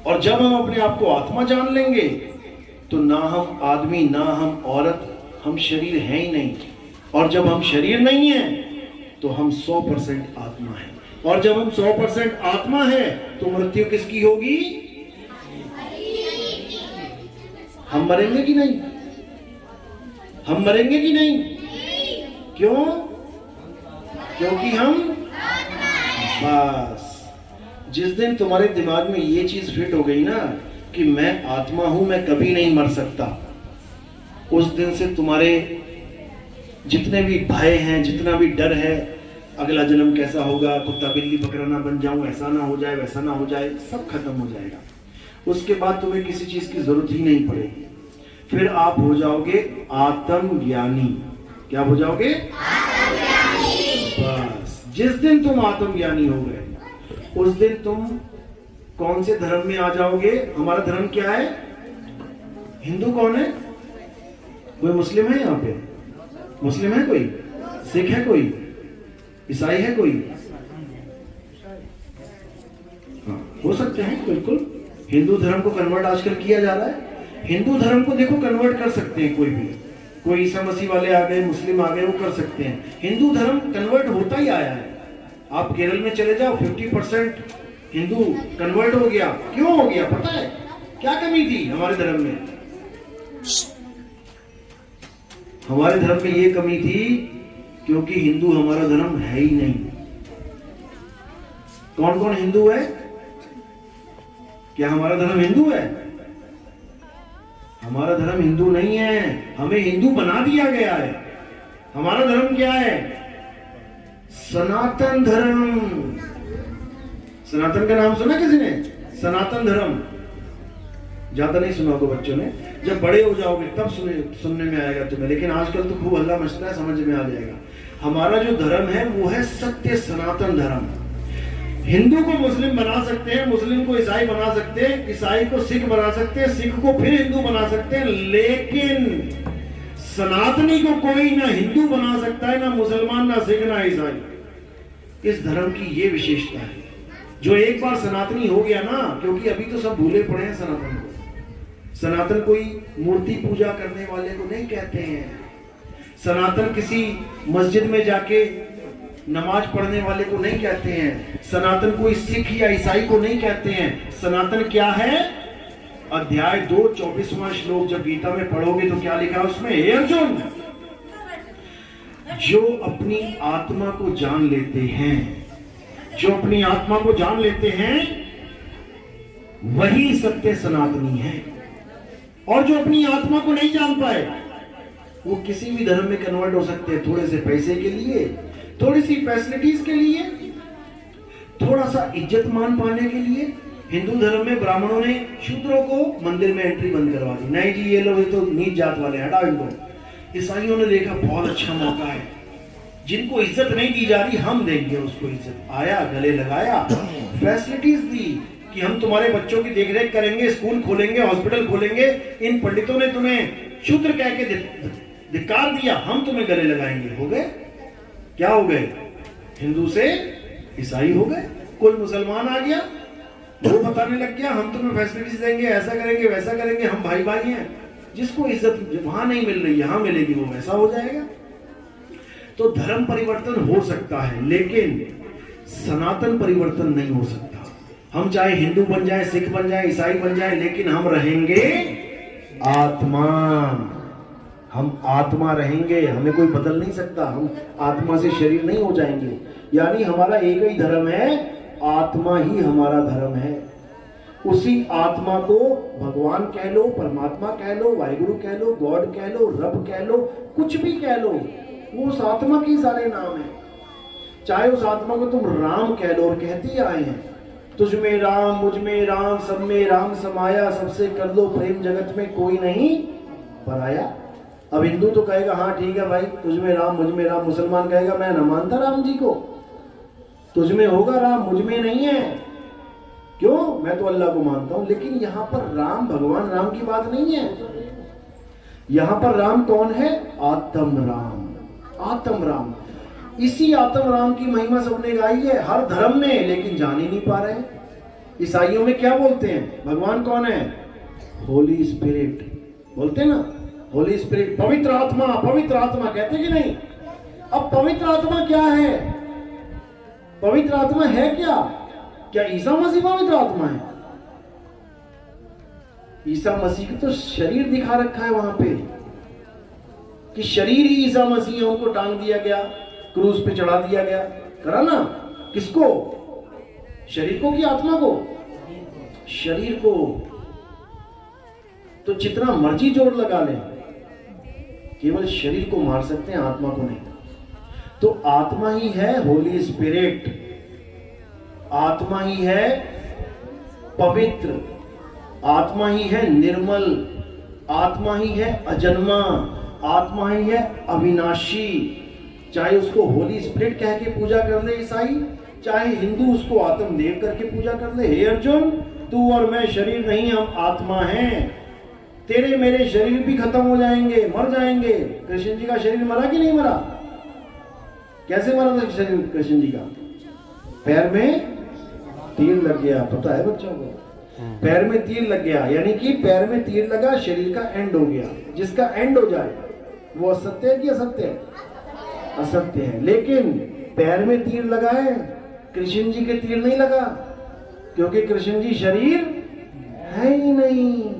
और जब हम अपने आप को आत्मा जान लेंगे तो ना हम आदमी ना हम औरत, हम शरीर है ही नहीं। और जब हम शरीर नहीं है तो हम 100% आत्मा है। और जब हम 100% आत्मा है तो मृत्यु किसकी होगी? हम मरेंगे कि नहीं? हम मरेंगे कि नहीं? क्यों? क्योंकि हम बस जिस दिन तुम्हारे दिमाग में ये चीज फिट हो गई ना कि मैं आत्मा हूं, मैं कभी नहीं मर सकता, उस दिन से तुम्हारे जितने भी भय हैं, जितना भी डर है, अगला जन्म कैसा होगा, कुत्ता बिल्ली बकरा ना बन जाऊं, ऐसा ना हो जाए वैसा ना हो जाए, सब खत्म हो जाएगा। उसके बाद तुम्हें किसी चीज की जरूरत ही नहीं पड़ेगी। फिर आप हो जाओगे आत्मज्ञानी। क्या हो जाओगे? बस जिस दिन तुम आत्मज्ञानी हो गए उस दिन तुम कौन से धर्म में आ जाओगे? हमारा धर्म क्या है? हिंदू कौन है? कोई मुस्लिम है यहाँ पे? मुस्लिम है कोई? सिख है कोई? ईसाई है कोई? हाँ, हो सकते हैं बिल्कुल। हिंदू धर्म को कन्वर्ट आजकल किया जा रहा है। हिंदू धर्म को देखो कन्वर्ट कर सकते हैं कोई भी। कोई ईसा मसीह वाले आ गए, मुस्लिम आ गए, वो कर सकते हैं। हिंदू धर्म कन्वर्ट होता ही आया है। आप केरल में चले जाओ, 50% हिंदू कन्वर्ट हो गया। क्यों हो गया पता है? क्या कमी थी हमारे धर्म में? हमारे धर्म में ये कमी थी क्योंकि हिंदू हमारा धर्म है ही नहीं। कौन कौन हिंदू है? क्या हमारा धर्म हिंदू है? हमारा धर्म हिंदू नहीं है, हमें हिंदू बना दिया गया है। हमारा धर्म क्या है? सनातन धर्म। सनातन का नाम सुना किसी ने? सनातन धर्म ज्यादा नहीं सुना होगा बच्चों ने। जब बड़े हो जाओगे तब सुनने में आएगा तुम्हें, लेकिन आजकल तो खूब हल्ला मचता है, समझ में आ जाएगा। हमारा जो धर्म है वो है सत्य सनातन धर्म। हिंदू को मुस्लिम बना सकते हैं, मुस्लिम को ईसाई बना सकते हैं, ईसाई को सिख बना सकते हैं, सिख को फिर हिंदू बना सकते हैं, लेकिन सनातनी को कोई ना हिंदू बना सकता है, ना मुसलमान, ना सिख, ना ईसाई। इस धर्म की ये विशेषता है। जो एक बार सनातनी हो गया ना, क्योंकि अभी तो सब भूले पड़े हैं सनातन को। सनातन कोई मूर्ति पूजा करने वाले को नहीं कहते हैं। सनातन किसी मस्जिद में जाके नमाज पढ़ने वाले को नहीं कहते हैं। सनातन कोई सिख या ईसाई को नहीं कहते हैं। सनातन क्या है? अध्याय 2 24वां श्लोक जब गीता में पढ़ोगे तो क्या लिखा है उसमें? हे अर्जुन, जो अपनी आत्मा को जान लेते हैं, जो अपनी आत्मा को जान लेते हैं वही सत्य सनातनी है। और जो अपनी आत्मा को नहीं जान पाए वो किसी भी धर्म में कन्वर्ट हो सकते हैं। थोड़े से पैसे के लिए, थोड़ी सी फैसिलिटीज के लिए, थोड़ा सा इज्जत मान पाने के लिए। हिंदू धर्म में ब्राह्मणों ने शूद्रों को मंदिर में एंट्री बंद करवा दी। नहीं जी, ये लोग ये तो नीच जात वाले, हटाओ इनको। ईसाइयों ने देखा बहुत अच्छा मौका है, जिनको इज्जत नहीं दी जा रही हम देंगे उसको इज्जत। आया, गले लगाया, फैसिलिटीज दी कि हम तुम्हारे बच्चों की देखरेख करेंगे, स्कूल खोलेंगे, हॉस्पिटल खोलेंगे। इन पंडितों ने तुम्हें शूद्र कह के धिक्कार दिया, हम तुम्हें गले लगाएंगे। हो गए? क्या हो गए? हिंदू से ईसाई हो गए। कोई मुसलमान आ गया, वो बताने लग गया हम तुम्हें फैसिलिटीज देंगे, ऐसा करेंगे वैसा करेंगे, हम भाई भाई हैं। जिसको इज्जत वहां नहीं मिल रही यहां मिलेगी, वो वैसा हो जाएगा। तो धर्म परिवर्तन हो सकता है, लेकिन सनातन परिवर्तन नहीं हो सकता। हम चाहे हिंदू बन जाए, सिख बन जाए, ईसाई बन जाए, लेकिन हम रहेंगे आत्मा। हम आत्मा रहेंगे, हमें कोई बदल नहीं सकता। हम आत्मा से शरीर नहीं हो जाएंगे। यानी हमारा एक ही धर्म है, आत्मा ही हमारा धर्म है। उसी आत्मा को भगवान कह लो, परमात्मा कह लो, वाहिगुरु कह लो, गॉड कह लो, रब कह लो, कुछ भी कह लो, वो उस आत्मा के सारे नाम है। चाहे उस आत्मा को तुम राम कह लो, और कहते ही आए हैं, तुझ में राम, मुझ में राम, सब में राम समाया, सबसे कर लो प्रेम, जगत में कोई नहीं पराया। अब हिंदू तो कहेगा हाँ ठीक है भाई, तुझ में राम, मुझ में राम। मुसलमान कहेगा मैं न मानता राम जी को, तुझ में होगा राम, मुझ में नहीं है। क्यों? मैं तो अल्लाह को मानता हूं। लेकिन यहां पर राम, भगवान राम की बात नहीं है। यहां पर राम कौन है? आत्म राम। आत्म राम, इसी आत्म राम की महिमा सबने गाई है हर धर्म में, लेकिन जान ही नहीं पा रहे। ईसाइयों में क्या बोलते हैं? भगवान कौन है? होली स्पिरिट बोलते हैं ना, होली स्पिरिट, पवित्र आत्मा, पवित्र आत्मा कहते कि नहीं? अब पवित्र आत्मा क्या है? पवित्र आत्मा है क्या? क्या ईसा मसीह पवित्र आत्मा है? ईसा मसीह का तो शरीर दिखा रखा है वहां पे कि शरीर ही ईसा मसीह है, उनको टांग दिया गया, क्रूज पे चढ़ा दिया गया। करा ना? किसको? शरीर को कि आत्मा को? शरीर को। तो जितना मर्जी जोर लगा ले, केवल शरीर को मार सकते हैं, आत्मा को नहीं। तो आत्मा ही है होली स्पिरिट, आत्मा ही है पवित्र, आत्मा ही है निर्मल, आत्मा ही है अजन्मा, आत्मा ही है अविनाशी। चाहे उसको होली स्पिरिट कह के पूजा कर ले ईसाई, चाहे हिंदू उसको आत्मदेव करके पूजा कर ले। हे अर्जुन, तू और मैं शरीर नहीं, हम आत्मा हैं। तेरे मेरे शरीर भी खत्म हो जाएंगे, मर जाएंगे। कृष्ण जी का शरीर मरा कि नहीं मरा? कैसे मरा था शरीर कृष्ण जी का? पैर में तीर लग गया, पता है बच्चों को? पैर में तीर लग गया, यानी कि पैर में तीर लगा, शरीर का एंड हो गया। जिसका एंड हो जाए वो असत्य है कि असत्य है? असत्य है। लेकिन पैर में तीर लगा है, कृष्ण जी के तीर नहीं लगा, क्योंकि कृष्ण जी शरीर है ही नहीं।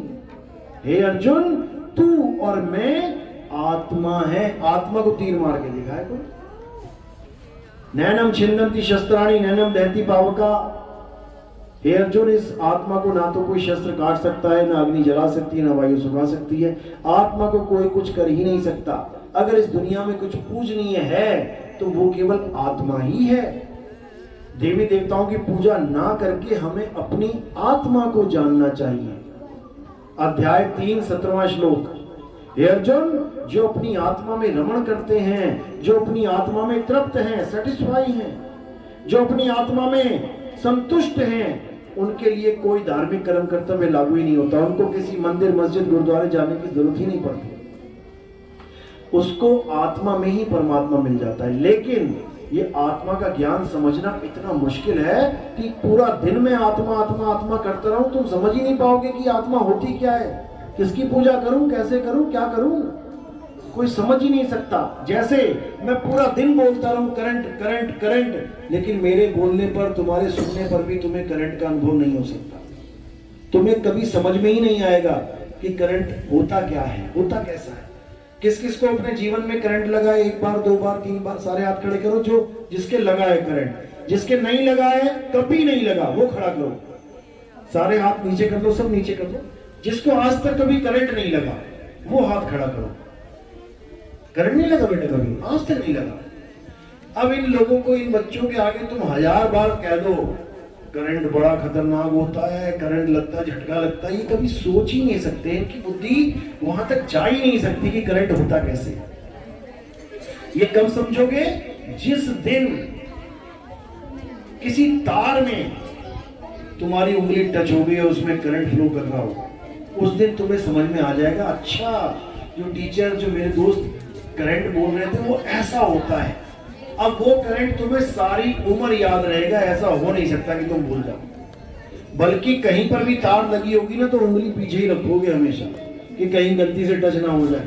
हे अर्जुन, तू और मैं आत्मा है। आत्मा को तीर मार के देखा है कोई? नैनम छिन्नन्ति शस्त्राणि नैनम दहति पावका। हे अर्जुन, इस आत्मा को ना तो कोई शस्त्र काट सकता है, ना अग्नि जला सकती है, ना वायु सुखा सकती है। आत्मा को कोई कुछ कर ही नहीं सकता। अगर इस दुनिया में कुछ पूजनीय है तो वो केवल आत्मा ही है। देवी देवताओं की पूजा ना करके हमें अपनी आत्मा को जानना चाहिए। अध्याय 3 17वां श्लोक। हे अर्जुन, जो अपनी आत्मा में रमण करते हैं, जो अपनी आत्मा में तृप्त हैं, सेटिस्फाई हैं, जो अपनी आत्मा में संतुष्ट हैं, उनके लिए कोई धार्मिक कर्म कर्तव्य लागू ही नहीं होता। उनको किसी मंदिर, मस्जिद, गुरुद्वारे जाने की जरूरत ही नहीं पड़ती। उसको आत्मा में ही परमात्मा मिल जाता है। लेकिन ये आत्मा का ज्ञान समझना इतना मुश्किल है कि पूरा दिन में आत्मा आत्मा आत्मा करता रहूं, तुम समझ ही नहीं पाओगे कि आत्मा होती क्या है, किसकी पूजा करूं, कैसे करूं, क्या करूं, कोई समझ ही नहीं सकता। जैसे मैं पूरा दिन बोलता रहूं करंट करंट करंट, लेकिन मेरे बोलने पर, तुम्हारे सुनने पर भी तुम्हें करंट का अनुभव नहीं हो सकता। तुम्हें कभी समझ में ही नहीं आएगा कि करंट होता क्या है, होता कैसा है। किस किस को अपने जीवन में करंट लगा है? 1 बार, 2 बार, 3 बार? सारे हाथ खड़े करो जो जिसके लगा है करंट। जिसके नहीं लगा है, कभी नहीं लगा, वो खड़ा करो। सारे हाथ नीचे कर दो, सब नीचे कर दो। जिसको आज तक कभी करंट नहीं लगा वो हाथ खड़ा करो। करंट नहीं लगा बेटा कभी, आज तक नहीं लगा। अब इन लोगों को, इन बच्चों के आगे तुम 1000 बार कह दो करंट बड़ा खतरनाक होता है, करंट लगता है, झटका लगता है, ये कभी सोच ही नहीं सकते। इनकी बुद्धि वहां तक जा ही नहीं सकती कि करंट होता कैसे। ये कब समझोगे? जिस दिन किसी तार में तुम्हारी उंगली टच हो गई और उसमें करंट फ्लो कर रहा हो, उस दिन तुम्हें समझ में आ जाएगा, अच्छा जो टीचर, जो मेरे दोस्त करंट बोल रहे थे वो ऐसा होता है। अब वो करंट तुम्हें सारी उम्र याद रहेगा। ऐसा हो नहीं सकता कि तुम भूल जाओ। बल्कि कहीं पर भी तार लगी होगी ना तो उंगली पीछे ही रखोगे हमेशा कि कहीं गलती से टच ना हो जाए।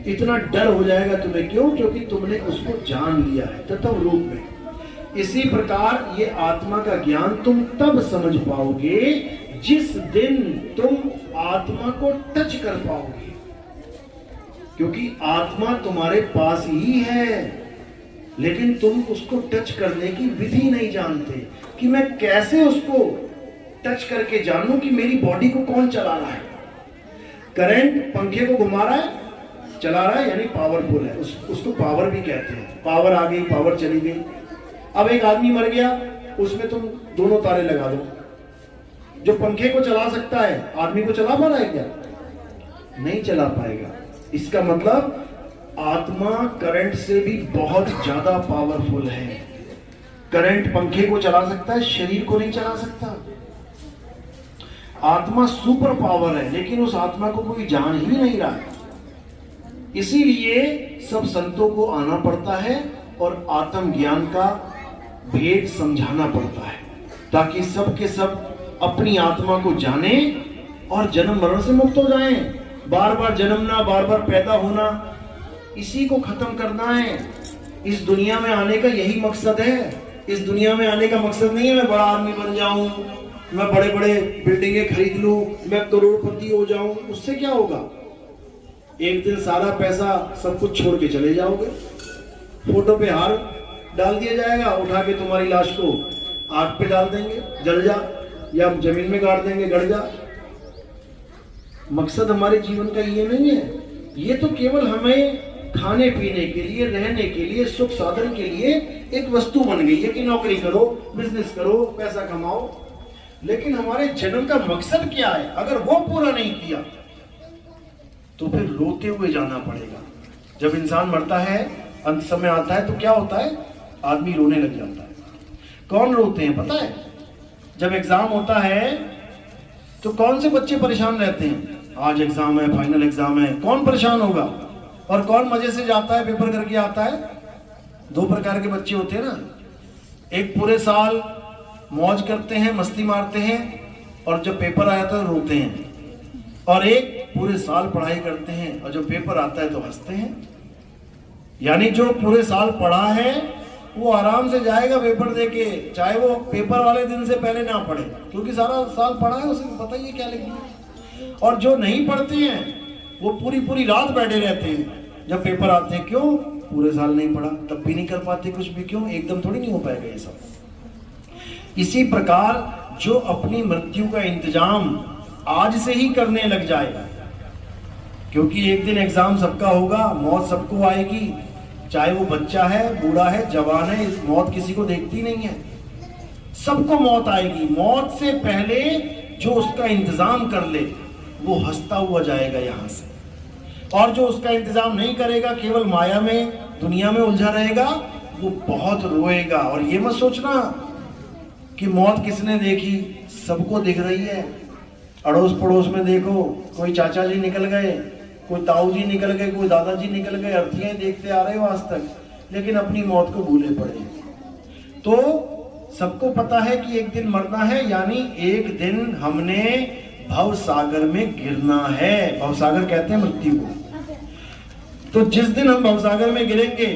इतना डर हो जाएगा तुम्हें। क्यों? क्योंकि तुमने उसको जान लिया है तत्व रूप में। इसी प्रकार ये आत्मा का ज्ञान तुम तब समझ पाओगे जिस दिन तुम आत्मा को टच कर पाओगे, क्योंकि आत्मा तुम्हारे पास ही है, लेकिन तुम उसको टच करने की विधि नहीं जानते कि मैं कैसे उसको टच करके जानूं कि मेरी बॉडी को कौन चला रहा है। करंट पंखे को घुमा रहा है, चला रहा है, यानी पावरफुल है, उसको पावर भी कहते हैं। पावर आ गई, पावर चली गई। अब एक आदमी मर गया, उसमें तुम दोनों तारे लगा दो। जो पंखे को चला सकता है, आदमी को चला पा रहा है क्या? नहीं चला पाएगा। इसका मतलब आत्मा करंट से भी बहुत ज्यादा पावरफुल है। करंट पंखे को चला सकता है, शरीर को नहीं चला सकता। आत्मा सुपर पावर है, लेकिन उस आत्मा को कोई जान ही नहीं रहा है। इसीलिए सब संतों को आना पड़ता है और आत्म ज्ञान का भेद समझाना पड़ता है, ताकि सब के सब अपनी आत्मा को जाने और जन्म मरण से मुक्त हो जाएं। बार बार जन्मना, बार बार पैदा होना, इसी को खत्म करना है। इस दुनिया में आने का यही मकसद है। इस दुनिया में आने का मकसद नहीं है मैं बड़ा आदमी बन जाऊं, मैं बड़े बड़े बिल्डिंगें खरीद लूं, मैं करोड़पति हो जाऊं। उससे क्या होगा? एक दिन सारा पैसा सब कुछ छोड़ के चले जाओगे। फोटो पे हार डाल दिया जाएगा, उठा के तुम्हारी लाश को आग पे डाल देंगे, जल जा, या जमीन में गाड़ देंगे, गड़ जा। मकसद हमारे जीवन का ये नहीं है। ये तो केवल हमें खाने पीने के लिए, रहने के लिए, सुख साधन के लिए एक वस्तु बन गई है कि नौकरी करो, बिजनेस करो, पैसा कमाओ। लेकिन हमारे जन्म का मकसद क्या है? अगर वो पूरा नहीं किया तो फिर रोते हुए जाना पड़ेगा। जब इंसान मरता है, अंत समय आता है, तो क्या होता है? आदमी रोने लग जाता है। कौन रोते हैं पता है? जब एग्जाम होता है तो कौन से बच्चे परेशान रहते हैं? आज एग्जाम है, फाइनल एग्जाम है, कौन परेशान होगा? और कौन मजे से जाता है, पेपर करके आता है? दो प्रकार के बच्चे होते हैं ना। एक पूरे साल मौज करते हैं, मस्ती मारते हैं, और जब पेपर आया तो रोते हैं। और एक पूरे साल पढ़ाई करते हैं और जब पेपर आता है तो हंसते हैं। यानी जो पूरे साल पढ़ा है वो आराम से जाएगा पेपर देके, चाहे वो पेपर वाले दिन से पहले ना पढ़े, क्योंकि सारा साल पढ़ा है, उसे पता ही है क्या लिखना है। और जो नहीं पढ़ते हैं वो पूरी पूरी रात बैठे रहते हैं जब पेपर आते हैं। क्यों? पूरे साल नहीं पढ़ा, तब भी नहीं कर पाते कुछ भी। क्यों? एकदम थोड़ी नहीं हो पाएगा ये सब। इसी प्रकार जो अपनी मृत्यु का इंतजाम आज से ही करने लग जाएगा, क्योंकि एक दिन एग्जाम सबका होगा, मौत सबको आएगी, चाहे वो बच्चा है, बूढ़ा है, जवान है, मौत किसी को देखती नहीं है, सबको मौत आएगी। मौत से पहले जो उसका इंतजाम कर ले वो हंसता हुआ जाएगा यहां से, और जो उसका इंतजाम नहीं करेगा, केवल माया में, दुनिया में उलझा रहेगा, वो बहुत रोएगा। और ये मत सोचना कि मौत किसने देखी, सबको दिख रही है। अड़ोस पड़ोस में देखो, कोई चाचा जी निकल गए, कोई ताऊ जी निकल गए, कोई दादाजी निकल गए, अर्थियां देखते आ रहे हो आज तक, लेकिन अपनी मौत को भूले पड़े। तो सबको पता है कि एक दिन मरना है, यानी एक दिन हमने भव सागर में गिरना है। भव सागर कहते हैं मृत्यु को। तो जिस दिन हम भव सागर में गिरेंगे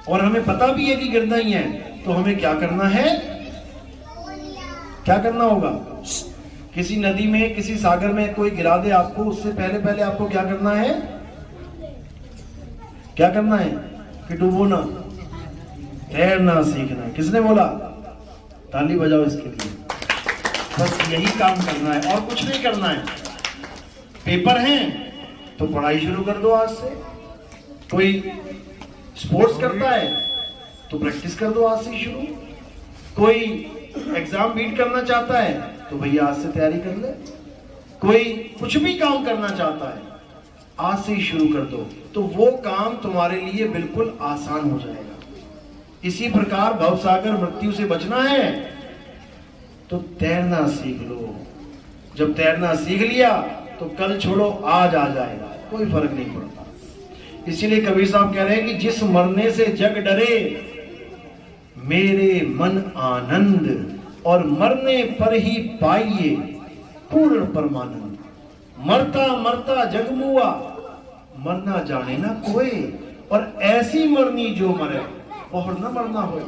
और हमें पता भी है कि गिरना ही है, तो हमें क्या करना है? क्या करना होगा? किसी नदी में, किसी सागर में कोई गिरा दे आपको, उससे पहले पहले आपको क्या करना है? क्या करना है? कि डूबो ना, तैरना सीखना है। किसने बोला? ताली बजाओ इसके लिए। बस यही काम करना है और कुछ नहीं करना है। पेपर हैं तो पढ़ाई शुरू कर दो आज से। कोई स्पोर्ट्स करता है तो प्रैक्टिस कर दो आज से शुरू। कोई एग्जाम बीट करना चाहता है तो भैया आज से तैयारी कर ले। कोई कुछ भी काम करना चाहता है आज से ही शुरू कर दो, तो वो काम तुम्हारे लिए बिल्कुल आसान हो जाएगा। इसी प्रकार भवसागर मृत्यु से बचना है तो तैरना सीख लो। जब तैरना सीख लिया तो कल छोड़ो आज आ जाएगा, कोई फर्क नहीं पड़ता। इसीलिए कबीर साहब कह रहे हैं कि जिस मरने से जग डरे मेरे मन आनंद, और मरने पर ही पाइए पूर्ण परमानंद। मरता मरता जग मुआ, मरना जाने ना कोई, और ऐसी मरनी जो मरे और न मरना हो।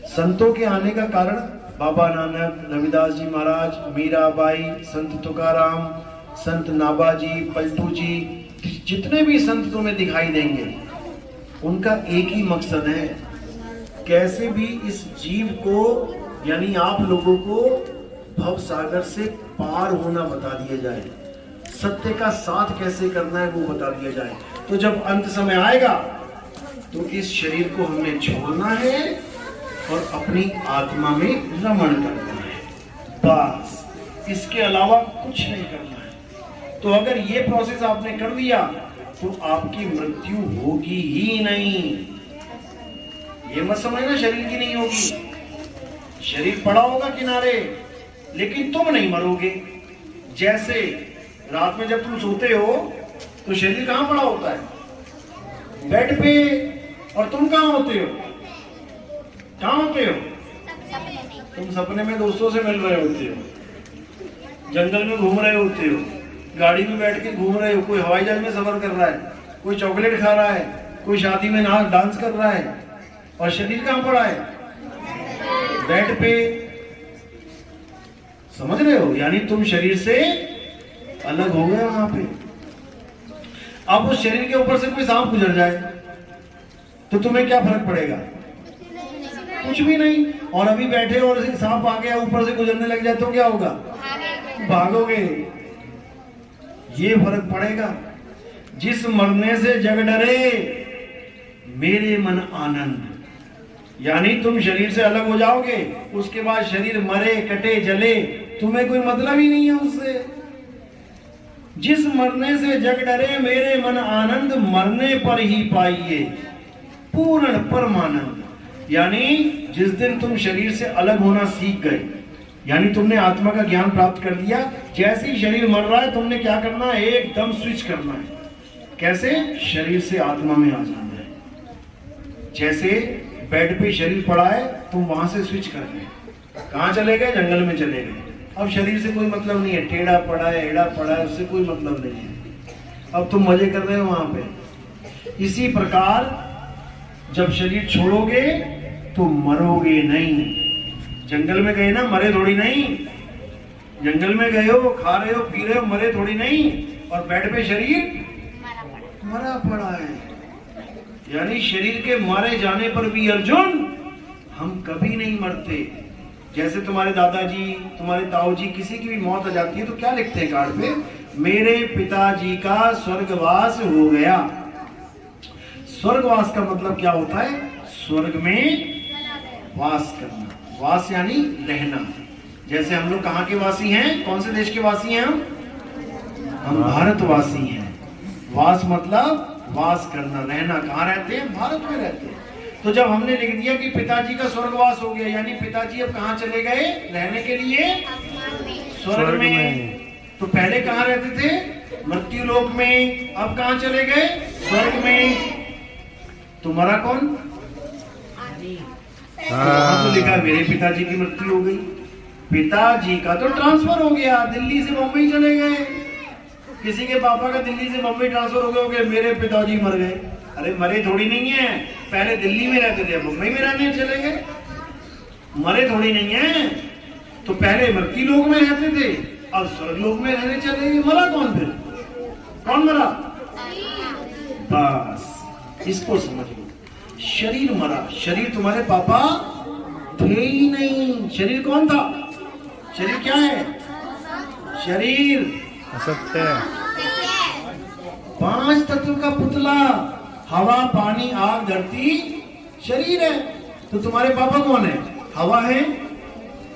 संतों के आने का कारण बाबा नानक, रविदास जी महाराज, मीराबाई, संत तुकाराम, संत नाबाजी, पलटू जी, जितने भी संत तुम्हें दिखाई देंगे, उनका एक ही मकसद है, कैसे भी इस जीव को यानी आप लोगों को भव सागर से पार होना बता दिया जाए, सत्य का साथ कैसे करना है वो बता दिया जाए। तो जब अंत समय आएगा तो इस शरीर को हमने छोड़ना है और अपनी आत्मा में रमण करना है, बस इसके अलावा कुछ नहीं करना है। तो अगर ये प्रोसेस आपने कर दिया तो आपकी मृत्यु होगी ही नहीं। ये मत समझना शरीर की नहीं होगी, शरीर पड़ा होगा किनारे लेकिन तुम नहीं मरोगे। जैसे रात में जब तुम सोते हो तो शरीर कहां पड़ा होता है? बेड पे। और तुम कहां होते हो? कहां होते हो? तुम सपने में दोस्तों से मिल रहे होते हो, जंगल में घूम रहे होते हो, गाड़ी में बैठ के घूम रहे हो, कोई हवाई जहाज में सफर कर रहा है, कोई चॉकलेट खा रहा है, कोई शादी में डांस कर रहा है, और शरीर कहां पड़ा है? बेड पे। समझ रहे हो? यानी तुम शरीर से अलग हो गए वहां पे। अब उस शरीर के ऊपर से कोई सांप गुजर जाए तो तुम्हें क्या फर्क पड़ेगा? कुछ भी नहीं। और अभी बैठे और सांप आ गया ऊपर से गुजरने लग जाए तो क्या होगा? भागोगे। ये फर्क पड़ेगा। जिस मरने से जग डरे मेरे मन आनंद, यानी तुम शरीर से अलग हो जाओगे, उसके बाद शरीर मरे कटे जले तुम्हें कोई मतलब ही नहीं है उससे। जिस मरने से जग डरे मेरे मन आनंद, मरने पर ही पाइए पूर्ण परमानंद। यानी जिस दिन तुम शरीर से अलग होना सीख गए, यानी तुमने आत्मा का ज्ञान प्राप्त कर लिया, जैसे ही शरीर मर रहा है तुमने क्या करना है? एकदम स्विच करना है। कैसे? शरीर से आत्मा में आ जाना है। जैसे बेड पे शरीर पड़ा है, तुम वहां से स्विच कर गए, कहां चले गए? जंगल में चले गए। अब शरीर से कोई मतलब नहीं है, टेढ़ा पड़ा है, एड़ा पड़ा है, उससे कोई मतलब नहीं है। अब तुम मजे कर रहे हो वहां पे। इसी प्रकार जब शरीर छोड़ोगे तो मरोगे नहीं। जंगल में गए ना, मरे थोड़ी नहीं। जंगल में गए हो, खा रहे हो, पी रहे हो, मरे थोड़ी नहीं। और बेड पे शरीर मरा पड़ा है। यानी शरीर के मारे जाने पर भी अर्जुन हम कभी नहीं मरते। जैसे तुम्हारे दादाजी, तुम्हारे ताऊ जी, किसी की भी मौत आ जाती है तो क्या लिखते हैं कार्ड पे? मेरे पिताजी का स्वर्गवास हो गया। स्वर्गवास का मतलब क्या होता है? स्वर्ग में वास करना। वास यानी रहना। जैसे हम लोग कहाँ के वासी हैं? कौन से देश के वासी हैं हम भारतवासी हैं। वास मतलब वास करना, रहना। कहाँ रहते हैं? भारत में रहते हैं। तो जब हमने लिख दिया कि पिताजी का स्वर्गवास हो गया, यानी पिताजी अब कहाँ चले गए रहने के लिए? स्वर्ग में। तो पहले कहाँ रहते थे? मृत्यु लोक में। अब कहाँ चले गए? स्वर्ग में। तो मरा कौन? तो लिखा मेरे पिताजी की मृत्यु हो गई। पिताजी का तो ट्रांसफर हो गया, दिल्ली से बम्बई चले गए। किसी के पापा का दिल्ली से बम्बई ट्रांसफर हो गया, मेरे पिताजी मर गए। अरे मरे थोड़ी नहीं है, पहले दिल्ली में रहते थे, मुंबई में रहने चले गए। मरे थोड़ी नहीं है। तो पहले मृत्यु लोक में रहते थे, अब स्वर्ग लोक में रहने चले गए। मरा कौन फिर? कौन मरा? बस इसको समझ लो। शरीर मरा। शरीर तुम्हारे पापा थे ही नहीं। शरीर कौन था? शरीर क्या है? शरीर असत्य है। 5 तत्व का पुतला, हवा, पानी, आग, धरती शरीर है। तो तुम्हारे पापा कौन है? हवा है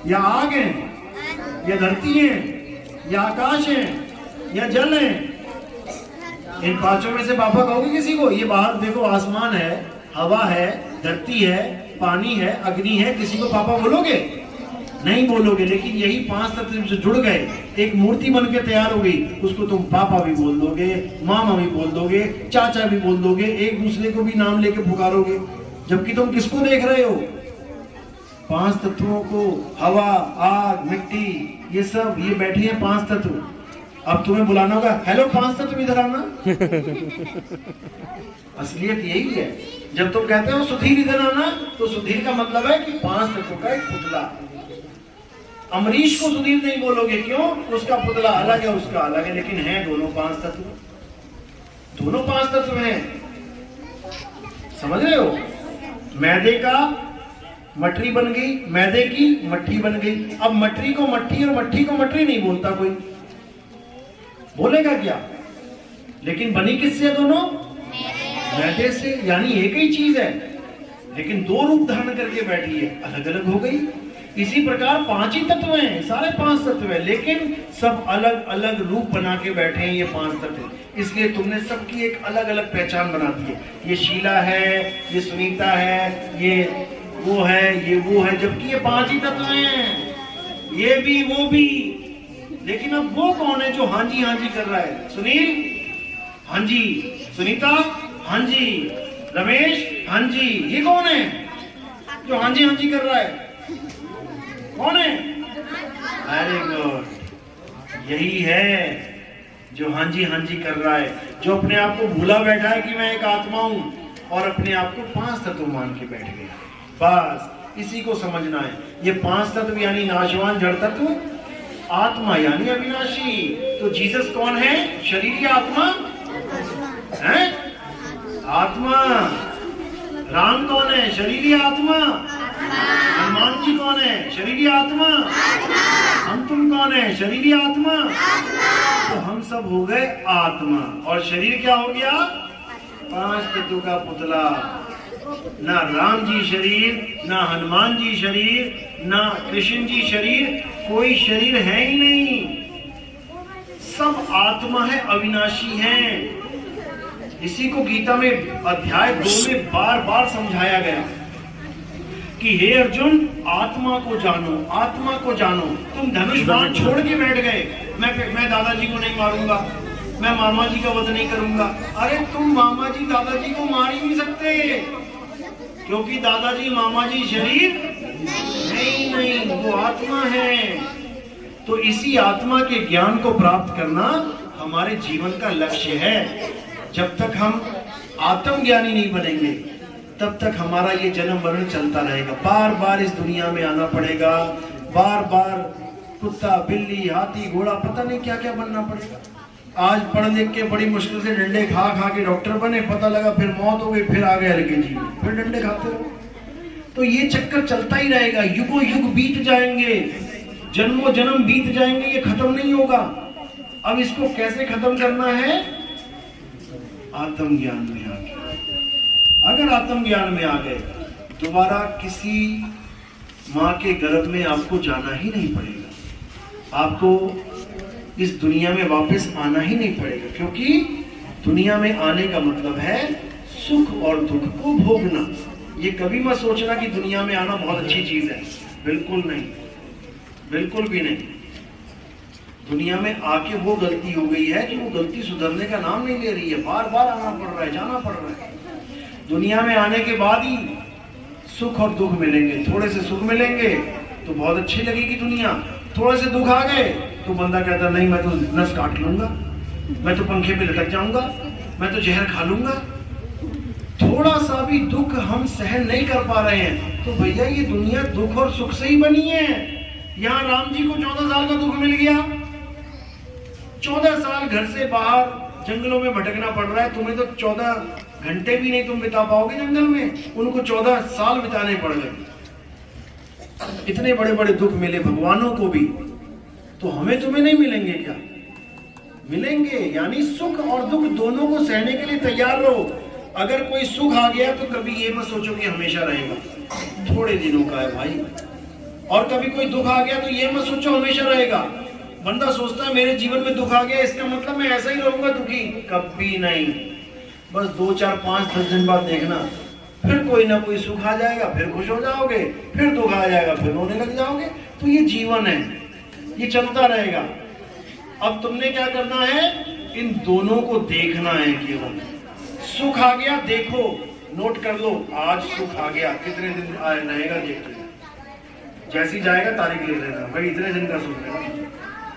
या आग है या धरती है या आकाश है या जल है? इन 5 में से पापा कहोगे किसी को? ये बाहर देखो, आसमान है, हवा है, धरती है, पानी है, अग्नि है, किसी को पापा बोलोगे? नहीं बोलोगे। लेकिन यही 5 तत्व जो जुड़ गए, एक मूर्ति बन के तैयार हो गई, उसको तुम पापा भी बोल दोगे, मामा भी बोल दोगे, चाचा भी बोल दोगे, एक दूसरे को भी नाम लेके पुकारोगे। जबकि तुम किसको देख रहे हो? 5 तत्वों को। हवा, आग, मिट्टी, ये सब ये बैठे हैं 5 तत्व। अब तुम्हें बुलाना होगा, हेलो 5 तत्व इधर आना। असलियत यही है। जब तुम कहते हो सुधीर इधर आना, तो सुधीर का मतलब है कि 5 तत्व का एक पुतला। अमरीश को सुधीर नहीं बोलोगे, क्यों? उसका पुतला अलग है, उसका अलग है, लेकिन है दोनों 5 तत्व। दोनों 5 तत्व हैं, समझ रहे हो? मैदे का मटरी बन गई, मैदे की मट्ठी बन गई। अब मटरी को मट्ठी और मट्ठी को मटरी नहीं बोलता कोई, बोलेगा क्या? लेकिन बनी किससे दोनों? मैदे से, यानी एक ही चीज है, लेकिन 2 रूप धारण करके बैठी है, अलग अलग हो गई। इसी प्रकार 5 ही तत्व हैं, सारे 5 तत्व हैं, लेकिन सब अलग अलग रूप बना के बैठे हैं ये 5 तत्व। इसलिए तुमने सबकी एक अलग अलग पहचान बना दी है। ये शीला है, ये सुनीता है, ये वो है, ये वो है, जबकि ये 5 ही तत्व हैं, ये भी वो भी। लेकिन अब वो कौन है जो हाँ जी कर रहा है? सुनील हाँ जी, सुनीता हाँ जी, रमेश हाँ जी। ये कौन है जो हाँ जी कर रहा है? कौन है? वेरी गुड, यही है जो हाँ जी कर रहा है, जो अपने आप को भूला बैठा है कि मैं एक आत्मा हूं, और अपने आप को 5 तत्व मान के बैठ गया। बस इसी को समझना है। ये 5 तत्व यानी नाशवान जड़ तत्व, आत्मा यानी अविनाशी। तो जीसस कौन है? शरीर या आत्मा है? आत्मा। राम कौन है? शरीर या आत्मा? हनुमान जी कौन है? शरीर या आत्मा? हम तुम कौन है? शरीर या आत्मा? तो हम सब हो गए आत्मा, और शरीर क्या हो गया? 5 तत्व का पुतला। ना राम जी शरीर, ना हनुमान जी शरीर, ना कृष्ण जी शरीर, कोई शरीर है ही नहीं। सब आत्मा है, अविनाशी है। इसी को गीता में अध्याय 2 में बार बार समझाया गया कि हे अर्जुन, आत्मा को जानो, आत्मा को जानो। तुम धनुष बाण छोड़ के बैठ गए, मैं दादाजी को नहीं मारूंगा, मैं मामा जी का वध नहीं करूंगा। अरे तुम मामा जी दादाजी को मार ही नहीं सकते, क्योंकि दादाजी मामा जी शरीर नहीं, वो आत्मा है। तो इसी आत्मा के ज्ञान को प्राप्त करना हमारे जीवन का लक्ष्य है। जब तक हम आत्मज्ञानी नहीं बनेंगे, तब तक हमारा ये जन्म मरण चलता रहेगा। बार बार इस दुनिया में आना पड़ेगा, बार बार कुत्ता बिल्ली हाथी घोड़ा पता नहीं क्या क्या बनना पड़ेगा। आज पढ़ लिख के बड़ी मुश्किल से डंडे खा के डॉक्टर बने, पता लगा फिर मौत हो गई, फिर आ गए एलकेजी में, फिर डंडे खाते रहो। तो ये चक्कर चलता ही रहेगा, युगों युग बीत जाएंगे, जन्मों जन्म बीत जाएंगे, ये खत्म नहीं होगा। अब इसको कैसे खत्म करना है? आत्मज्ञान में आ गए। अगर आत्मज्ञान में आ गए, दोबारा किसी माँ के गर्भ में आपको जाना ही नहीं पड़ेगा, आपको इस दुनिया में वापस आना ही नहीं पड़ेगा, क्योंकि दुनिया में आने का मतलब है सुख और दुख को भोगना। ये कभी मत सोचना कि दुनिया में आना बहुत अच्छी चीज है, बिल्कुल नहीं, बिल्कुल भी नहीं। दुनिया में आके वो गलती हो गई है कि वो गलती सुधरने का नाम नहीं ले रही है, बार बार आना पड़ रहा है, जाना पड़ रहा है। दुनिया में आने के बाद ही सुख और दुख मिलेंगे। थोड़े से सुख मिलेंगे तो बहुत अच्छी लगेगी दुनिया, थोड़े से दुख आ गए तो बंदा कहता नहीं मैं तो नस काट लूंगा, मैं तो पंखे पे लटक जाऊंगा, मैं तो जहर खा लूंगा। थोड़ा सा भी दुख हम सहन नहीं कर पा रहे हैं, तो भैया ये दुनिया दुख और सुख से ही बनी है। यहाँ राम जी को 14 साल का दुख मिल गया, 14 साल घर से बाहर जंगलों में भटकना पड़ रहा है। तुम्हें तो 14 घंटे भी नहीं तुम बिता पाओगे जंगल में, उनको 14 साल बिताने पड़ गए। इतने बड़े बड़े दुख मिले भगवानों को भी, तो हमें तुम्हें नहीं मिलेंगे क्या? मिलेंगे। यानी सुख और दुख दोनों को सहने के लिए तैयार रहो। अगर कोई सुख आ गया तो कभी ये मत सोचो कि हमेशा रहेगा, थोड़े दिनों का है भाई। और कभी कोई दुख आ गया तो ये मत सोचो हमेशा रहेगा। बंदा सोचता है मेरे जीवन में दुख आ गया इसका मतलब मैं ऐसा ही रहूंगा दुखी, कभी नहीं। बस 2, 4, 5, 10 दिन बाद देखना, फिर कोई ना कोई सुख आ जाएगा, फिर खुश हो जाओगे, फिर दुख आ जाएगा, फिर रोने लग जाओगे। तो ये जीवन है, ये चलता रहेगा। अब तुमने क्या करना है? इन दोनों को देखना है। केवल सुख आ गया देखो, नोट कर लो, आज सुख आ गया, कितने दिन रहेगा देख लेना, जैसी जाएगा तारीख ले लेना, भाई इतने दिन का सुख है।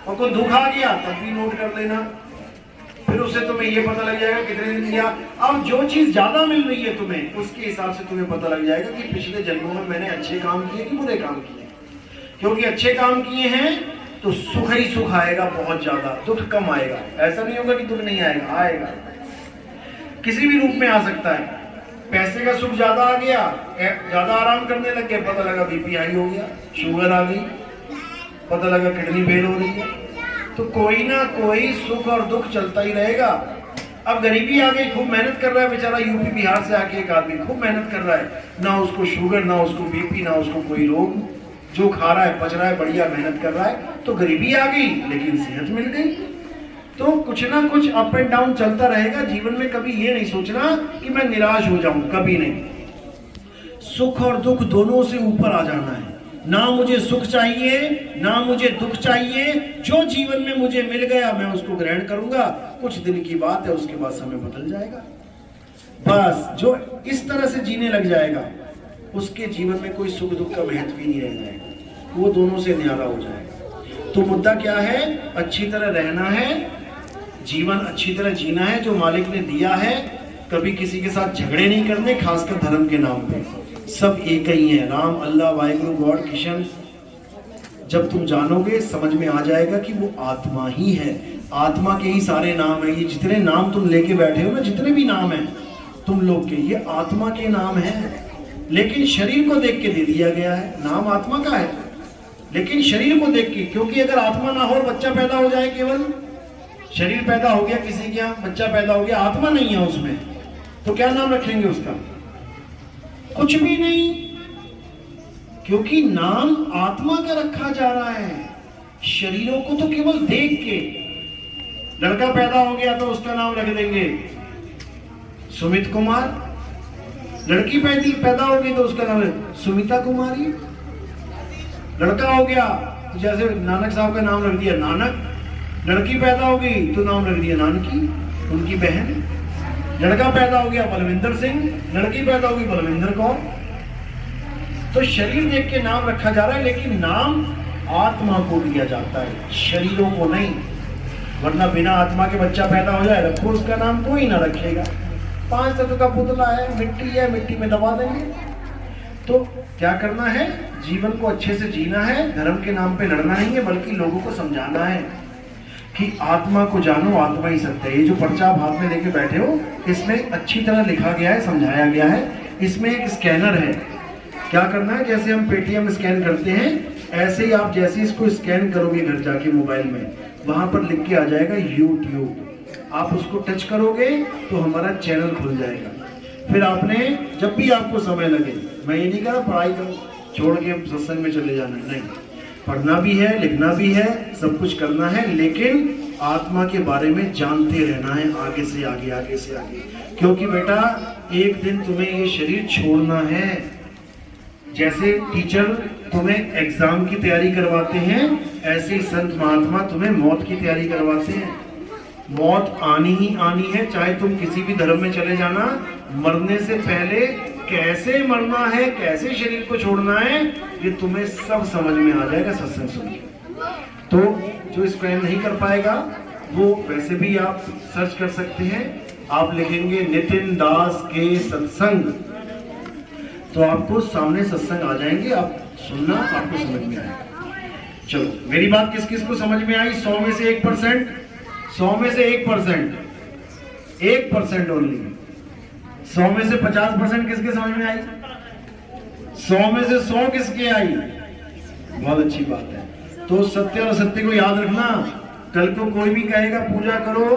और कोई दुख आ गया तब भी नोट कर लेना, फिर उससे तुम्हें ये पता लग जाएगा कितने दिन किया। अब जो चीज ज्यादा मिल रही है तुम्हें, उसके हिसाब से तुम्हें पता लग जाएगा कि पिछले जन्मों में मैंने अच्छे काम किए कि बुरे काम किए। क्योंकि अच्छे काम किए हैं तो सुख ही सुख आएगा, बहुत ज्यादा, दुख कम आएगा। ऐसा नहीं होगा कि दुख नहीं आएगा, आएगा, किसी भी रूप में आ सकता है। पैसे का सुख ज्यादा आ गया, ज्यादा आराम करने लग गए, पता लगा बीपी हाई हो गया, शुगर आ गई, पता लगा किडनी फेल हो रही है। तो कोई ना कोई सुख और दुख चलता ही रहेगा। अब गरीबी आ गई, खूब मेहनत कर रहा है बेचारा, यूपी बिहार से आके एक आदमी खूब मेहनत कर रहा है, ना उसको शुगर, ना उसको बीपी, ना उसको कोई रोग, जो खा रहा है पच रहा है, बढ़िया मेहनत कर रहा है। तो गरीबी आ गई लेकिन सेहत मिल गई। तो कुछ ना कुछ अप एंड डाउन चलता रहेगा जीवन में। कभी ये नहीं सोचना कि मैं निराश हो जाऊं, कभी नहीं। सुख और दुख दोनों से ऊपर आ जाना है। ना मुझे सुख चाहिए ना मुझे दुख चाहिए, जो जीवन में मुझे मिल गया मैं उसको ग्रहण करूंगा। कुछ दिन की बात है, उसके बाद समय बदल जाएगा। बस जो इस तरह से जीने लग जाएगा उसके जीवन में कोई सुख दुख का महत्व ही नहीं रह जाएगा, वो दोनों से न्यारा हो जाएगा। तो मुद्दा क्या है? अच्छी तरह रहना है, जीवन अच्छी तरह जीना है जो मालिक ने दिया है। कभी किसी के साथ झगड़े नहीं करने, खासकर धर्म के नाम पे। सब एक ही है, राम, अल्लाह, वाहिगुरु, गॉड, किशन। जब तुम जानोगे समझ में आ जाएगा कि वो आत्मा ही है, आत्मा के ही सारे नाम है। ये जितने नाम तुम लेके बैठे हो ना, जितने भी नाम हैं तुम लोग के, ये आत्मा के नाम है। लेकिन शरीर को देख के दे दिया गया है, नाम आत्मा का है लेकिन शरीर को देख के। क्योंकि अगर आत्मा ना हो, बच्चा पैदा हो जाए, केवल शरीर पैदा हो गया किसी के यहाँ, बच्चा पैदा हो गया, आत्मा नहीं है उसमें, तो क्या नाम रखेंगे उसका? कुछ भी नहीं, क्योंकि नाम आत्मा का रखा जा रहा है। शरीरों को तो केवल देख के, लड़का पैदा हो गया तो उसका नाम रख देंगे सुमित कुमार, लड़की पैदा हो गई तो उसका नाम है सुमिता कुमारी। लड़का हो गया तो जैसे नानक साहब का नाम रख दिया नानक, लड़की पैदा हो गई तो नाम रख दिया नानकी, उनकी बहन। लड़का पैदा हो गया बलविंदर सिंह, लड़की पैदा हो गई बलविंदर कौर। तो शरीर देख के नाम रखा जा रहा है, लेकिन नाम आत्मा को दिया जाता है, शरीरों को नहीं। वरना बिना आत्मा के बच्चा पैदा हो जाए, रखो उसका नाम, कोई ना रखेगा। 5 तत्व का पुतला है, मिट्टी है, मिट्टी में दबा देंगे। तो क्या करना है? जीवन को अच्छे से जीना है, धर्म के नाम पे लड़ना नहीं है, बल्कि लोगों को समझाना है कि आत्मा को जानो, आत्मा ही सत्य है। ये जो पर्चा आप हाथ में लेके बैठे हो, इसमें अच्छी तरह लिखा गया है, समझाया गया है। इसमें एक स्कैनर है, क्या करना है? जैसे हम पेटीएम स्कैन करते हैं, ऐसे ही आप जैसे इसको स्कैन करोगे घर जाके मोबाइल में, वहां पर लिख के आ जाएगा यूट्यूब। आप उसको टच करोगे तो हमारा चैनल खुल जाएगा। फिर आपने जब भी आपको समय लगे, मैं ये नहीं कह रहा पढ़ाई करो छोड़ के सत्संग में चले जाना, नहीं, पढ़ना भी है, लिखना भी है, सब कुछ करना है, लेकिन आत्मा के बारे में जानते रहना है, आगे से आगे, आगे से आगे। क्योंकि बेटा एक दिन तुम्हें ये शरीर छोड़ना है। जैसे टीचर तुम्हें एग्जाम की तैयारी करवाते हैं, ऐसे ही संत महात्मा तुम्हें मौत की तैयारी करवाते हैं। मौत आनी ही आनी है, चाहे तुम किसी भी धर्म में चले जाना। मरने से पहले कैसे मरना है, कैसे शरीर को छोड़ना है, ये तुम्हें सब समझ में आ जाएगा सत्संग सुन के। तो जो स्कैन नहीं कर पाएगा वो वैसे भी आप सर्च कर सकते हैं। आप लिखेंगे नितिन दास के सत्संग, तो आपको सामने सत्संग आ जाएंगे, आप सुनना, आपको समझ में आएगा। चलो, मेरी बात किस किस को समझ में आई? 100 में से 1%, 100 में से 1%, 1% ओनली। 100 में से 50% किसके समझ में आई? 100 में से 100 किसके आई? बहुत अच्छी बात है। तो सत्य और सत्य को याद रखना। कल को कोई भी कहेगा पूजा करो,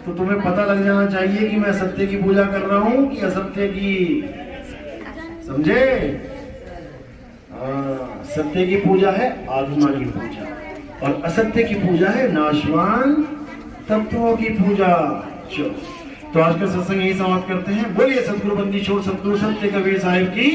तो तुम्हें पता लग जाना चाहिए कि मैं सत्य की पूजा कर रहा हूं कि असत्य की। समझे? सत्य की पूजा है आत्मा की पूजा, और असत्य की पूजा है नाशवान तत्वों की पूजा। चलो, तो आज का सत्संग यही समाप्त करते हैं। बोलिए सतगुरु बंदी छोड़ सतगुरु सत्य कबीर साहिब की।